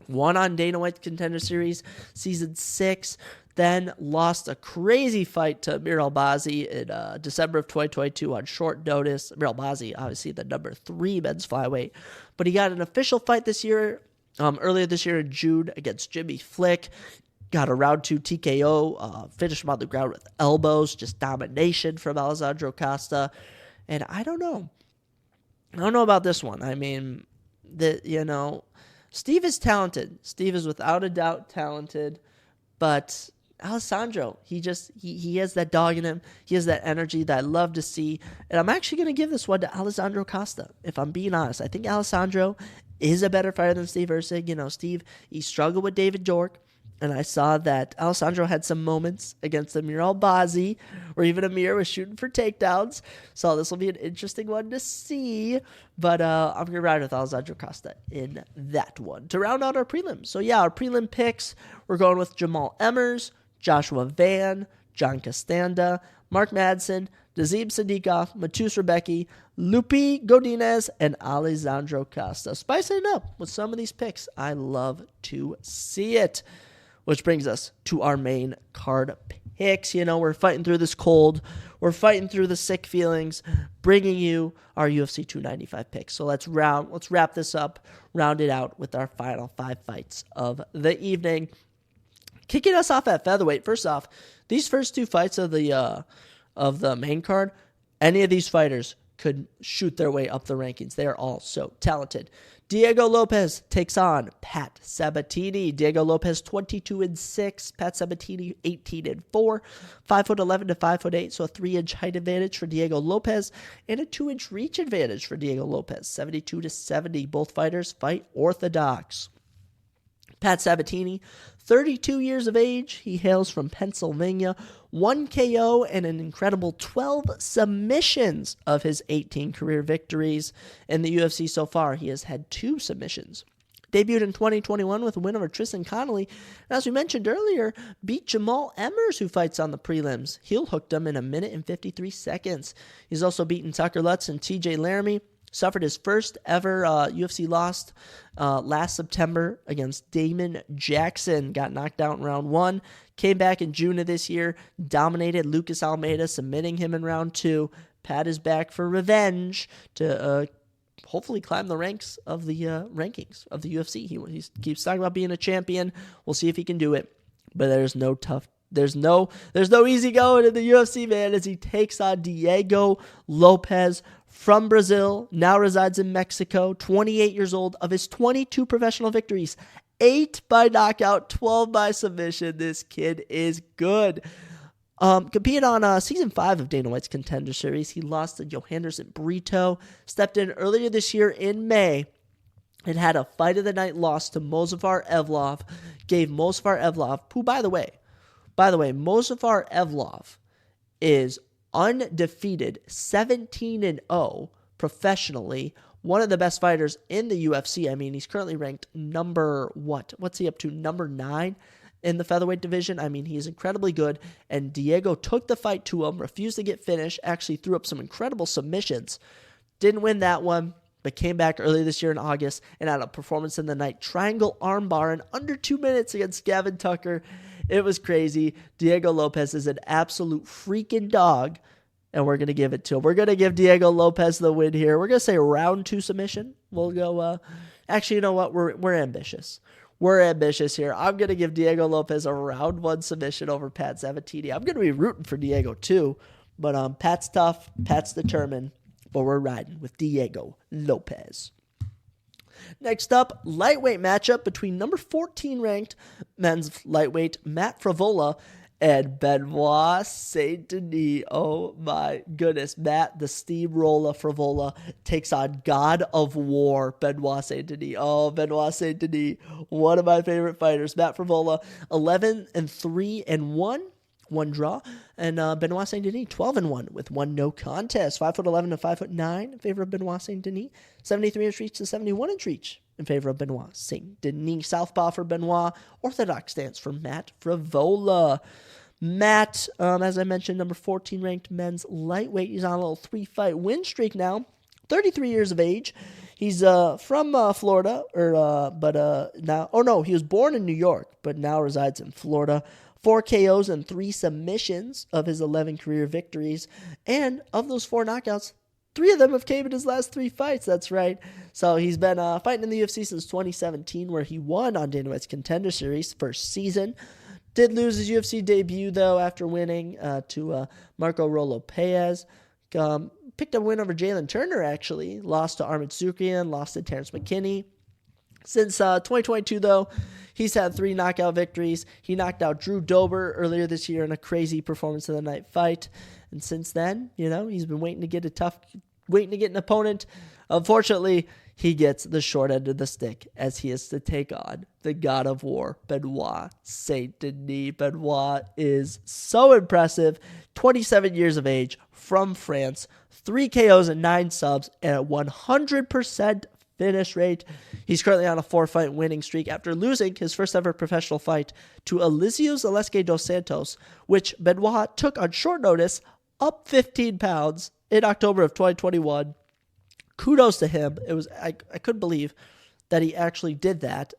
1 on Dana White's Contender Series, Season 6. Then lost a crazy fight to Amir Albazi in December of 2022 on short notice. Amir Albazi, obviously the number 3 men's flyweight. But he got an official fight this year, earlier this year in June against Jimmy Flick. Got a round 2 TKO, finished him on the ground with elbows, just domination from Alessandro Costa. And I don't know about this one. I mean, Steve is talented. Steve is without a doubt talented, but Alessandro, he has that dog in him. He has that energy that I love to see. And I'm actually going to give this one to Alessandro Costa, if I'm being honest. I think Alessandro is a better fighter than Steve Erceg. Steve, he struggled with David Dorak. And I saw that Alessandro had some moments against Amir Albazi, where even Amir was shooting for takedowns. So this will be an interesting one to see. But I'm going to ride with Alessandro Costa in that one to round out our prelims. So yeah, our prelim picks, we're going with Jamal Emmers, Joshua Van, John Castanda, Mark Madsen, Nazim Sadiqov, Matus Rebecki, Lupi Godinez, and Alessandro Costa. Spicing it up with some of these picks. I love to see it. Which brings us to our main card picks. We're fighting through this cold. We're fighting through the sick feelings, bringing you our UFC 295 picks. So let's wrap this up, round it out with our final 5 fights of the evening. Kicking us off at featherweight. First off, these first 2 fights of the main card, any of these fighters could shoot their way up the rankings. They are all so talented. Diego Lopez takes on Pat Sabatini. Diego Lopez 22-6. Pat Sabatini 18-4. 5'11" to 5'8", so a 3-inch height advantage for Diego Lopez and a 2-inch reach advantage for Diego Lopez. 72-70. Both fighters fight orthodox. Pat Sabatini, 32 years of age. He hails from Pennsylvania. 1 KO and an incredible 12 submissions of his 18 career victories. In the UFC so far, he has had 2 submissions. Debuted in 2021 with a win over Tristan Connolly. And as we mentioned earlier, beat Jamal Emmers, who fights on the prelims. Heel hooked him in 1 minute and 53 seconds. He's also beaten Tucker Lutz and TJ Laramie. Suffered his first ever UFC loss last September against Damon Jackson. Got knocked out in round 1. Came back in June of this year. Dominated Lucas Almeida, submitting him in round 2. Pat is back for revenge to hopefully climb the ranks of the rankings of the UFC. He keeps talking about being a champion. We'll see if he can do it. But there's no easy going in the UFC, man, as he takes on Diego Lopez from Brazil, now resides in Mexico, 28 years old. Of his 22 professional victories, 8 by knockout, 12 by submission. This kid is good. Competed on Season 5 of Dana White's Contender Series. He lost to Johanderson Brito, stepped in earlier this year in May, and had a fight of the night loss to Movsar Evloev. Gave Movsar Evloev, who, by the way, Movsar Evloev is undefeated, 17-0 professionally, one of the best fighters in the UFC. I mean, he's currently ranked what's he up to? Number 9 in the featherweight division. I mean, he's incredibly good, and Diego took the fight to him, refused to get finished, actually threw up some incredible submissions. Didn't win that one, but came back early this year in August and had a performance in the night. Triangle armbar in under 2 minutes against Gavin Tucker. It was crazy. Diego Lopez is an absolute freaking dog, and we're going to give it to him. We're going to give Diego Lopez the win here. We're going to say round 2 submission. We'll go, actually, you know what? We're ambitious. We're ambitious here. I'm going to give Diego Lopez a round 1 submission over Pat Sabatini. I'm going to be rooting for Diego too, but Pat's tough. Pat's determined, but we're riding with Diego Lopez. Next up, lightweight matchup between number 14 ranked men's lightweight Matt Frevola and Benoit Saint Denis. Oh my goodness. Matt, the steamroller Frevola, takes on God of War, Benoit Saint Denis. Oh, Benoit Saint Denis, one of my favorite fighters. Matt Frevola, 11-3-1. 1 draw, and Benoit Saint Denis 12-1 with 1 no contest. 5'11" to 5'9" in favor of Benoit Saint Denis. 73-inch reach to 71-inch reach in favor of Benoit Saint Denis. Southpaw for Benoit. Orthodox stance for Matt Frevola. Matt, as I mentioned, number 14 ranked men's lightweight. He's on a little 3-fight win streak now. 33 years of age. He's from Florida, he was born in New York, but now resides in Florida. 4 KOs and 3 submissions of his 11 career victories. And of those 4 knockouts, 3 of them have came in his last 3 fights. That's right. So he's been fighting in the UFC since 2017, where he won on Dana White's Contender Series first season. Did lose his UFC debut, though, after winning to Marco Rolo Paez. Picked up a win over Jalen Turner, actually. Lost to Arman Tsukrian, lost to Terrence McKinney. Since 2022, though, he's had 3 knockout victories. He knocked out Drew Dober earlier this year in a crazy performance of the night fight. And since then, he's been waiting to get an opponent. Unfortunately, he gets the short end of the stick as he has to take on the God of War, Benoit Saint Denis. Benoit is so impressive. 27 years of age, from France, 3 KOs and 9 subs, and a 100% finish rate. He's currently on a 4-fight winning streak after losing his first ever professional fight to Eliseo Zaleski dos Santos, which Benoit took on short notice, up 15 pounds in October of 2021. Kudos to him. I couldn't believe that he actually did that.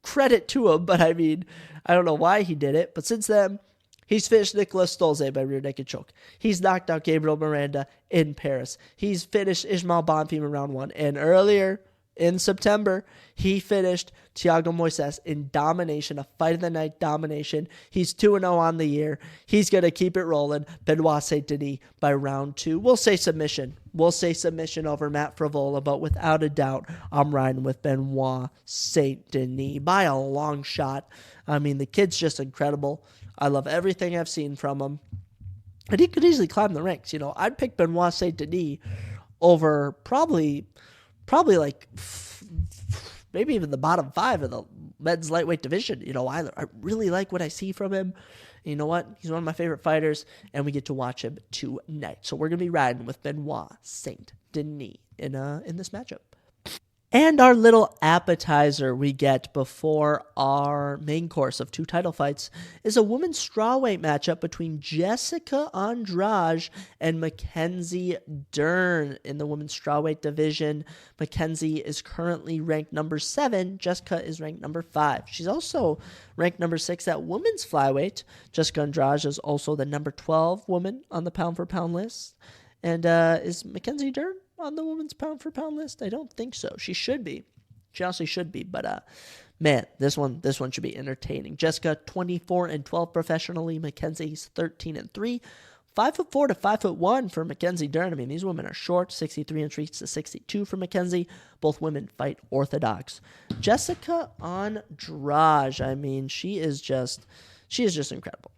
Credit to him, but I don't know why he did it. But since then, he's finished Nicolas Stolze by rear naked choke. He's knocked out Gabriel Miranda in Paris. He's finished Ismael Bonfim in round 1. And earlier in September, he finished Thiago Moises in domination, a fight of the night domination. He's 2-0 on the year. He's going to keep it rolling. Benoit Saint Denis by round 2. We'll say submission. Over Matt Frevola, but without a doubt, I'm riding with Benoit Saint Denis by a long shot. The kid's just incredible. I love everything I've seen from him. And he could easily climb the ranks. I'd pick Benoit Saint Denis over probably like maybe even the bottom 5 of the men's lightweight division. I really like what I see from him. You know what? He's one of my favorite fighters, and we get to watch him tonight. So we're going to be riding with Benoit Saint Denis in this matchup. And our little appetizer we get before our main course of 2 title fights is a women's strawweight matchup between Jessica Andrade and Mackenzie Dern in the women's strawweight division. Mackenzie is currently ranked number 7. Jessica is ranked number 5. She's also ranked number 6 at women's flyweight. Jessica Andrade is also the number 12 woman on the pound-for-pound list. And is Mackenzie Dern on the women's pound for pound list? I don't think so. She should be. She honestly should be. But man, this one should be entertaining. Jessica 24-12 professionally. Mackenzie's 13-3. 5'4" to 5'1" for Mackenzie Dern. I mean, these women are short. 63-3 to 62 for Mackenzie. Both women fight orthodox. Jessica Andrade. I mean, she is just incredible.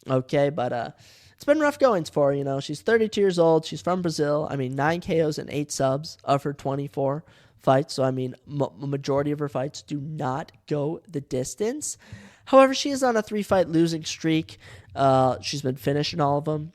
Okay, but it's been rough goings for her. She's 32 years old. She's from Brazil. I mean, 9 KOs and 8 subs of her 24 fights. So, I mean, majority of her fights do not go the distance. However, she is on a 3-fight losing streak. She's been finishing all of them.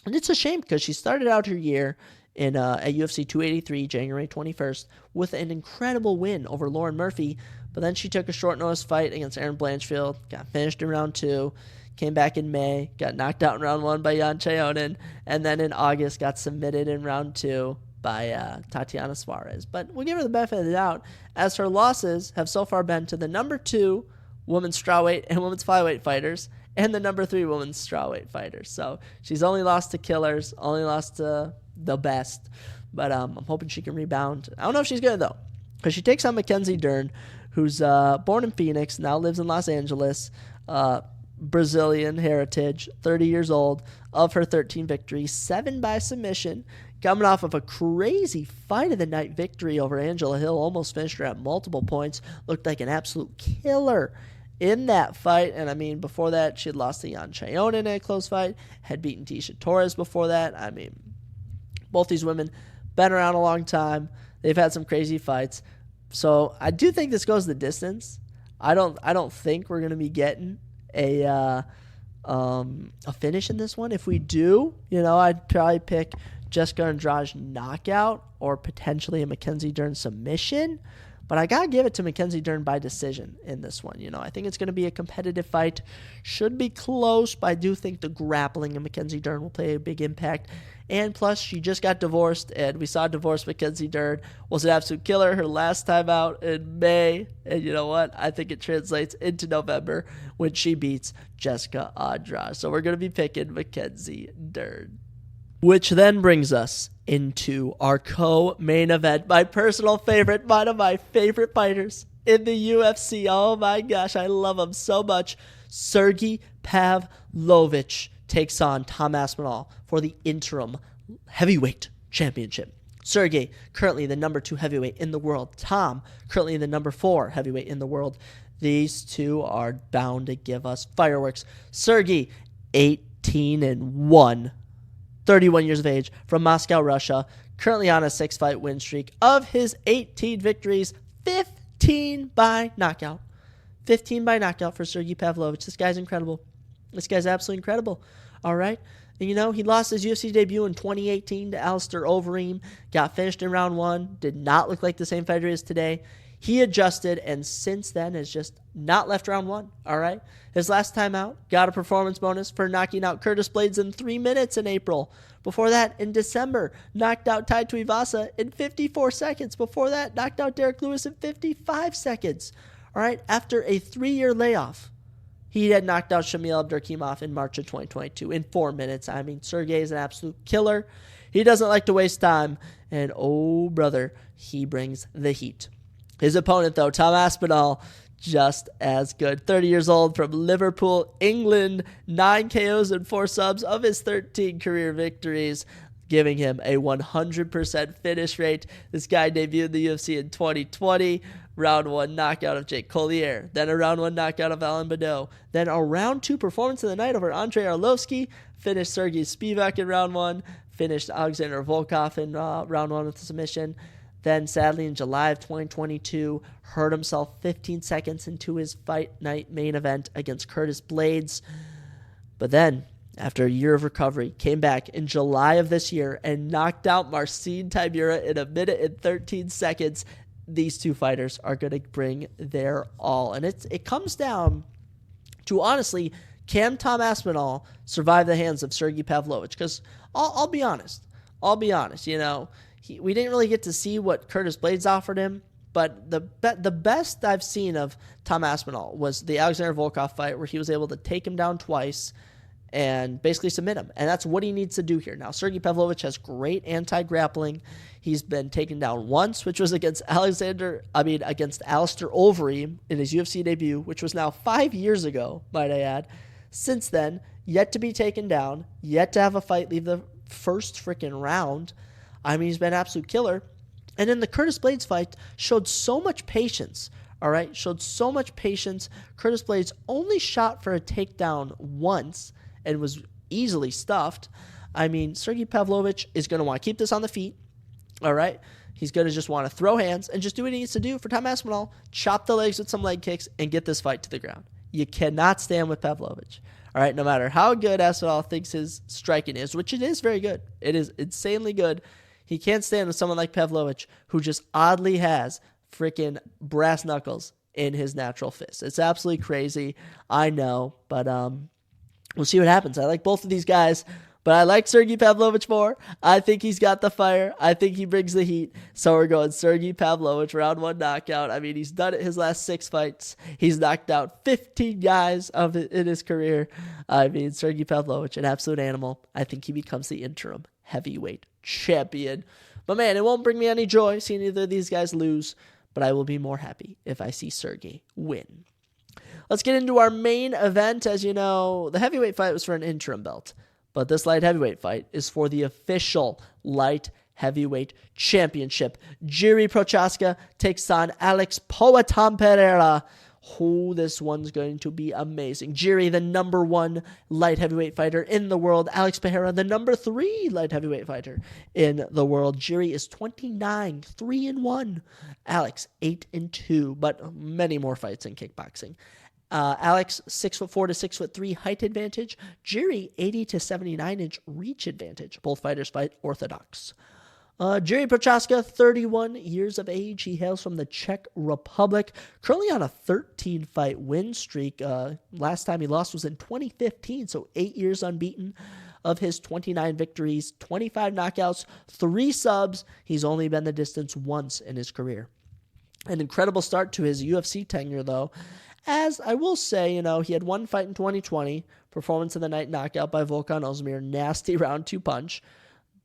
And it's a shame because she started out her year at UFC 283, January 21st, with an incredible win over Lauren Murphy. But then she took a short-notice fight against Erin Blanchfield, got finished in round 2, came back in May, got knocked out in round 1 by Jan Chayonin, and then in August got submitted in round 2 by Tatiana Suarez. But we'll give her the benefit of the doubt, as her losses have so far been to the number 2 women's strawweight and women's flyweight fighters, and the number 3 women's strawweight fighters. So she's only lost to killers, only lost to the best. But I'm hoping she can rebound. I don't know if she's good, though, because she takes on Mackenzie Dern, who's born in Phoenix, now lives in Los Angeles, Brazilian heritage, 30 years old. Of her 13 victories, 7 by submission, coming off of a crazy fight of the night victory over Angela Hill. Almost finished her at multiple points. Looked like an absolute killer in that fight. And I mean, before that, she had lost to Jan Chayonin in a close fight, had beaten Tisha Torres before that. I mean, both these women been around a long time. They've had some crazy fights. So I do think this goes the distance. I don't think we're going to be getting a finish in this one. If we do, I'd probably pick Jessica Andrade knockout or potentially a Mackenzie Dern submission. But I got to give it to Mackenzie Dern by decision in this one. I think it's going to be a competitive fight. Should be close, but I do think the grappling of Mackenzie Dern will play a big impact. And plus, she just got divorced, and we saw divorced Mackenzie Dern was an absolute killer her last time out in May. And you know what? I think it translates into November when she beats Jessica Andrade. So we're going to be picking Mackenzie Dern. Which then brings us into our co-main event. My personal favorite, one of my favorite fighters in the UFC. Oh my gosh, I love him so much. Sergey Pavlovich takes on Tom Aspinall for the interim heavyweight championship. Sergey, currently the number 2 heavyweight in the world. Tom, currently the number 4 heavyweight in the world. These two are bound to give us fireworks. Sergey, 18-1. 31 years of age, from Moscow, Russia, currently on a 6-fight win streak. Of his 18 victories, 15 by knockout. 15 by knockout for Sergey Pavlovich. This guy's incredible. This guy's absolutely incredible. All right? And he lost his UFC debut in 2018 to Alistair Overeem, got finished in round 1, did not look like the same fighter he is today. He adjusted, and since then has just not left round 1, all right? His last time out, got a performance bonus for knocking out Curtis Blades in 3 minutes in April. Before that, in December, knocked out Tai Tuivasa in 54 seconds. Before that, knocked out Derek Lewis in 55 seconds. All right, after a 3-year layoff, he had knocked out Shamil Abdurakhimov in March of 2022 in 4 minutes. I mean, Sergey is an absolute killer. He doesn't like to waste time, and oh, brother, he brings the heat. His opponent, though, Tom Aspinall, just as good. 30 years old, from Liverpool, England, 9 KOs and 4 subs of his 13 career victories, giving him a 100% finish rate. This guy debuted in the UFC in 2020. Round 1 knockout of Jake Collier. Then a round 1 knockout of Alan Badeau. Then a round 2 performance of the night over Andrei Arlovsky. Finished Sergey Spivak in round 1. Finished Alexander Volkov in round 1 with a submission. Then, sadly, in July of 2022, hurt himself 15 seconds into his fight night main event against Curtis Blades. But then, after a year of recovery, came back in July of this year and knocked out Marcin Tybura in 1 minute and 13 seconds. These two fighters are going to bring their all. And it comes down to, honestly, can Tom Aspinall survive the hands of Sergey Pavlovich? Because I'll be honest. We didn't really get to see what Curtis Blades offered him, but the best I've seen of Tom Aspinall was the Alexander Volkov fight, where he was able to take him down twice and basically submit him. And that's what he needs to do here. Now, Sergey Pavlovich has great anti-grappling. He's been taken down once, which was against Alistair Overeem in his UFC debut, which was now 5 years ago, might I add. Since then, yet to be taken down, yet to have a fight leave the first freaking round. I mean, he's been an absolute killer. And in the Curtis Blaydes fight, showed so much patience. All right, showed so much patience. Curtis Blaydes only shot for a takedown once and was easily stuffed. I mean, Sergey Pavlovich is going to want to keep this on the feet. All right, he's going to just want to throw hands and just do what he needs to do for Tom Aspinall, chop the legs with some leg kicks, and get this fight to the ground. You cannot stand with Pavlovich. All right, no matter how good Aspinall thinks his striking is, which it is very good. It is insanely good. He can't stand with someone like Pavlovich, who just oddly has freaking brass knuckles in his natural fist. It's absolutely crazy. I know, but we'll see what happens. I like both of these guys, but I like Sergey Pavlovich more. I think he's got the fire. I think he brings the heat. So we're going Sergey Pavlovich, round 1 knockout. I mean, he's done it his last 6 fights. He's knocked out 15 guys in his career. I mean, Sergey Pavlovich, an absolute animal. I think he becomes the interim heavyweight champion. But man, it won't bring me any joy seeing either of these guys lose, but I will be more happy if I see Sergey win. Let's get into our main event. As you know, the heavyweight fight was for an interim belt, but this light heavyweight fight is for the official light heavyweight championship. Jiri Prochazka takes on Alex Poatan Pereira. Oh, this one's going to be amazing. Jiri, the number 1 light heavyweight fighter in the world. Alex Pereira, the number 3 light heavyweight fighter in the world. Jiri is 29, 3-1. Alex, 8-2, but many more fights in kickboxing. Alex, 6'4" to 6'3" height advantage. Jiri, 80 to 79 inch reach advantage. Both fighters fight orthodox. Jiri Prochazka, 31 years of age. He hails from the Czech Republic, currently on a 13-fight win streak. Last time he lost was in 2015, so 8 years unbeaten. Of his 29 victories, 25 knockouts, 3 subs. He's only been the distance once in his career. An incredible start to his UFC tenure, though. As I will say, he had 1 fight in 2020, performance of the night knockout by Volkan Ozdemir, nasty round 2 punch.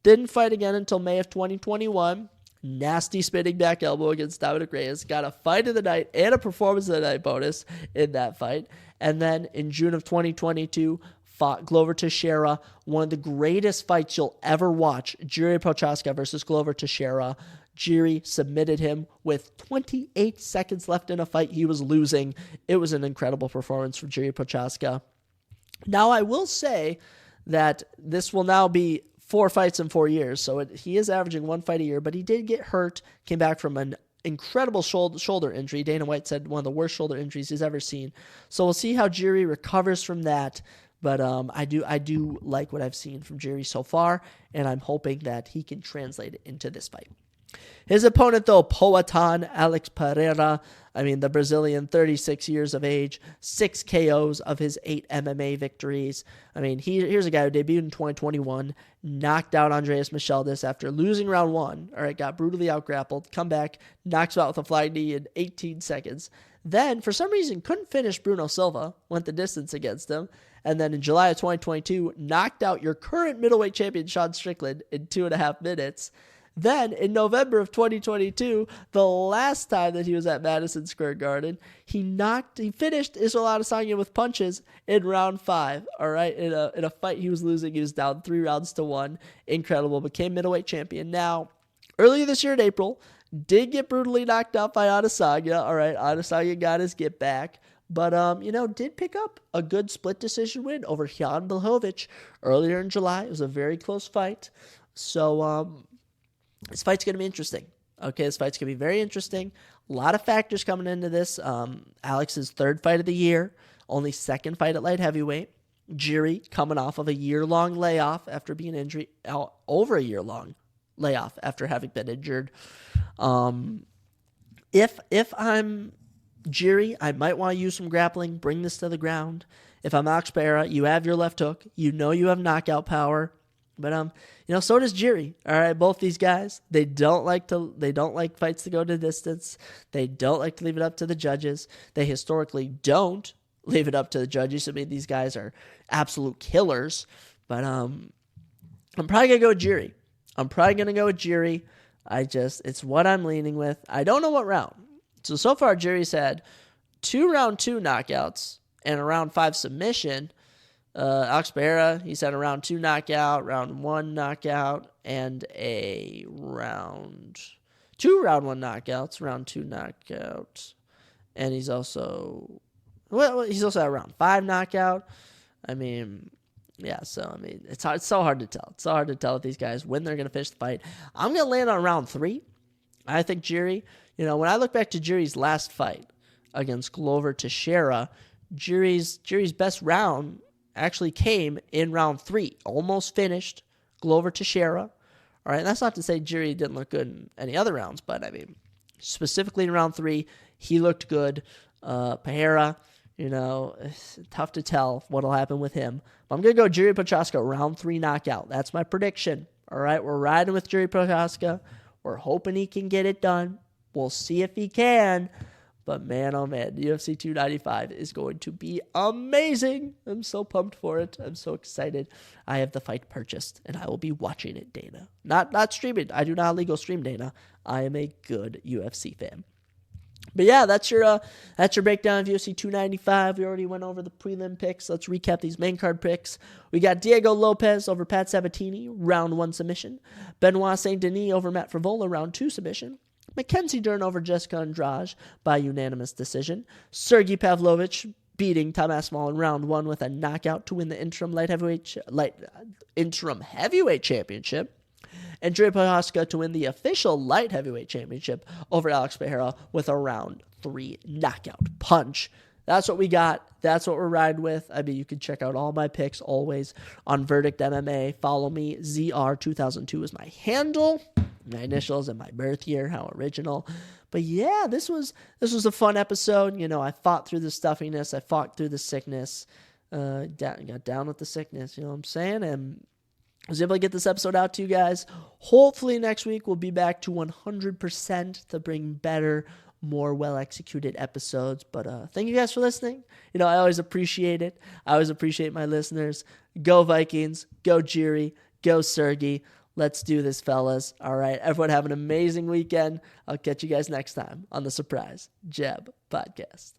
Didn't fight again until May of 2021. Nasty spinning back elbow against Dominic Reyes. Got a fight of the night and a performance of the night bonus in that fight. And then in June of 2022, fought Glover Teixeira. One of the greatest fights you'll ever watch. Jiri Prochazka versus Glover Teixeira. Jiri submitted him with 28 seconds left in a fight he was losing. It was an incredible performance from Jiri Prochazka. Now, I will say that this will now be 4 fights in 4 years, so he is averaging 1 fight a year, but he did get hurt, came back from an incredible shoulder injury. Dana White said one of the worst shoulder injuries he's ever seen. So we'll see how Jiri recovers from that, but I do like what I've seen from Jiri so far, and I'm hoping that he can translate it into this fight. His opponent, though, Poatan Alex Pereira, the Brazilian, 36 years of age, 6 KOs of his 8 MMA victories. Here's a guy who debuted in 2021, knocked out Andreas Micheldis after losing round 1. All right, got brutally outgrappled, come back, knocks him out with a flying knee in 18 seconds. Then, for some reason, couldn't finish Bruno Silva, went the distance against him. And then in July of 2022, knocked out your current middleweight champion, Sean Strickland, in 2.5 minutes. Then, in November of 2022, the last time that he was at Madison Square Garden, he finished Israel Adesanya with punches in round 5, all right? In a fight he was losing, he was down 3 rounds to 1. Incredible, became middleweight champion. Now, earlier this year in April, did get brutally knocked out by Adesanya, all right? Adesanya got his get back. But, did pick up a good split decision win over Jan Blachowicz earlier in July. It was a very close fight. So, this fight's going to be interesting. Okay, this fight's going to be very interesting. A lot of factors coming into this. Alex's 3rd fight of the year, only 2nd fight at light heavyweight. Jiri coming off of a year-long layoff after being injured, over a year-long layoff after having been injured. If I'm Jiri, I might want to use some grappling, bring this to the ground. If I'm Alex Pereira, you have your left hook. You have knockout power. But so does Jiri. All right, both these guys, they don't like fights to go to distance. They don't like to leave it up to the judges. They historically don't leave it up to the judges. I mean, these guys are absolute killers. But I'm probably going to go with Jiri. It's what I'm leaning with. I don't know what round. So far, Jiri's had 2 round 2 knockouts and a round 5 submission. Alex Pereira, he's had a round 2 knockout, round 1 knockout, and a round 2 round 1 knockouts, round 2 knockouts. And he's also had a round 5 knockout. I mean, yeah, so, I mean, it's so hard to tell. It's so hard to tell with these guys when they're going to finish the fight. I'm going to land on round 3. I think Jiri, when I look back to Jiri's last fight against Glover Teixeira, Jiri's best round actually came in round 3. Almost finished Glover Teixeira. All right, and that's not to say Jiri didn't look good in any other rounds, but, I mean, specifically in round 3, he looked good. Pereira, it's tough to tell what'll happen with him. But I'm going to go Jiri Prochazka, round 3 knockout. That's my prediction. All right, we're riding with Jiri Prochazka. We're hoping he can get it done. We'll see if he can. But man, oh man, UFC 295 is going to be amazing. I'm so pumped for it. I'm so excited. I have the fight purchased, and I will be watching it, Dana. Not streaming. I do not legal stream, Dana. I am a good UFC fan. But yeah, that's your breakdown of UFC 295. We already went over the prelim picks. Let's recap these main card picks. We got Diego Lopez over Pat Sabatini, round 1 submission. Benoit Saint Denis over Matt Frivola, round 2 submission. Mackenzie Dern over Jessica Andrade by unanimous decision. Sergey Pavlovich beating Tom Aspinall in round 1 with a knockout to win the interim heavyweight championship. And Jiri Prochazka to win the official light heavyweight championship over Alex Pereira with a round 3 knockout punch. That's what we got. That's what we're riding with. I mean, you can check out all my picks always on Verdict MMA. Follow me. ZR2002 is my handle. My initials and my birth year. How original. But yeah, this was a fun episode. I fought through the stuffiness. I fought through the sickness. Got down with the sickness. You know what I'm saying? And I was able to get this episode out to you guys. Hopefully next week we'll be back to 100% to bring better, more well-executed episodes. But thank you guys for listening. I always appreciate it. I always appreciate my listeners. Go Vikings. Go Jiri. Go Sergey. Let's do this, fellas. All right. Everyone have an amazing weekend. I'll catch you guys next time on the Surprise Jab Podcast.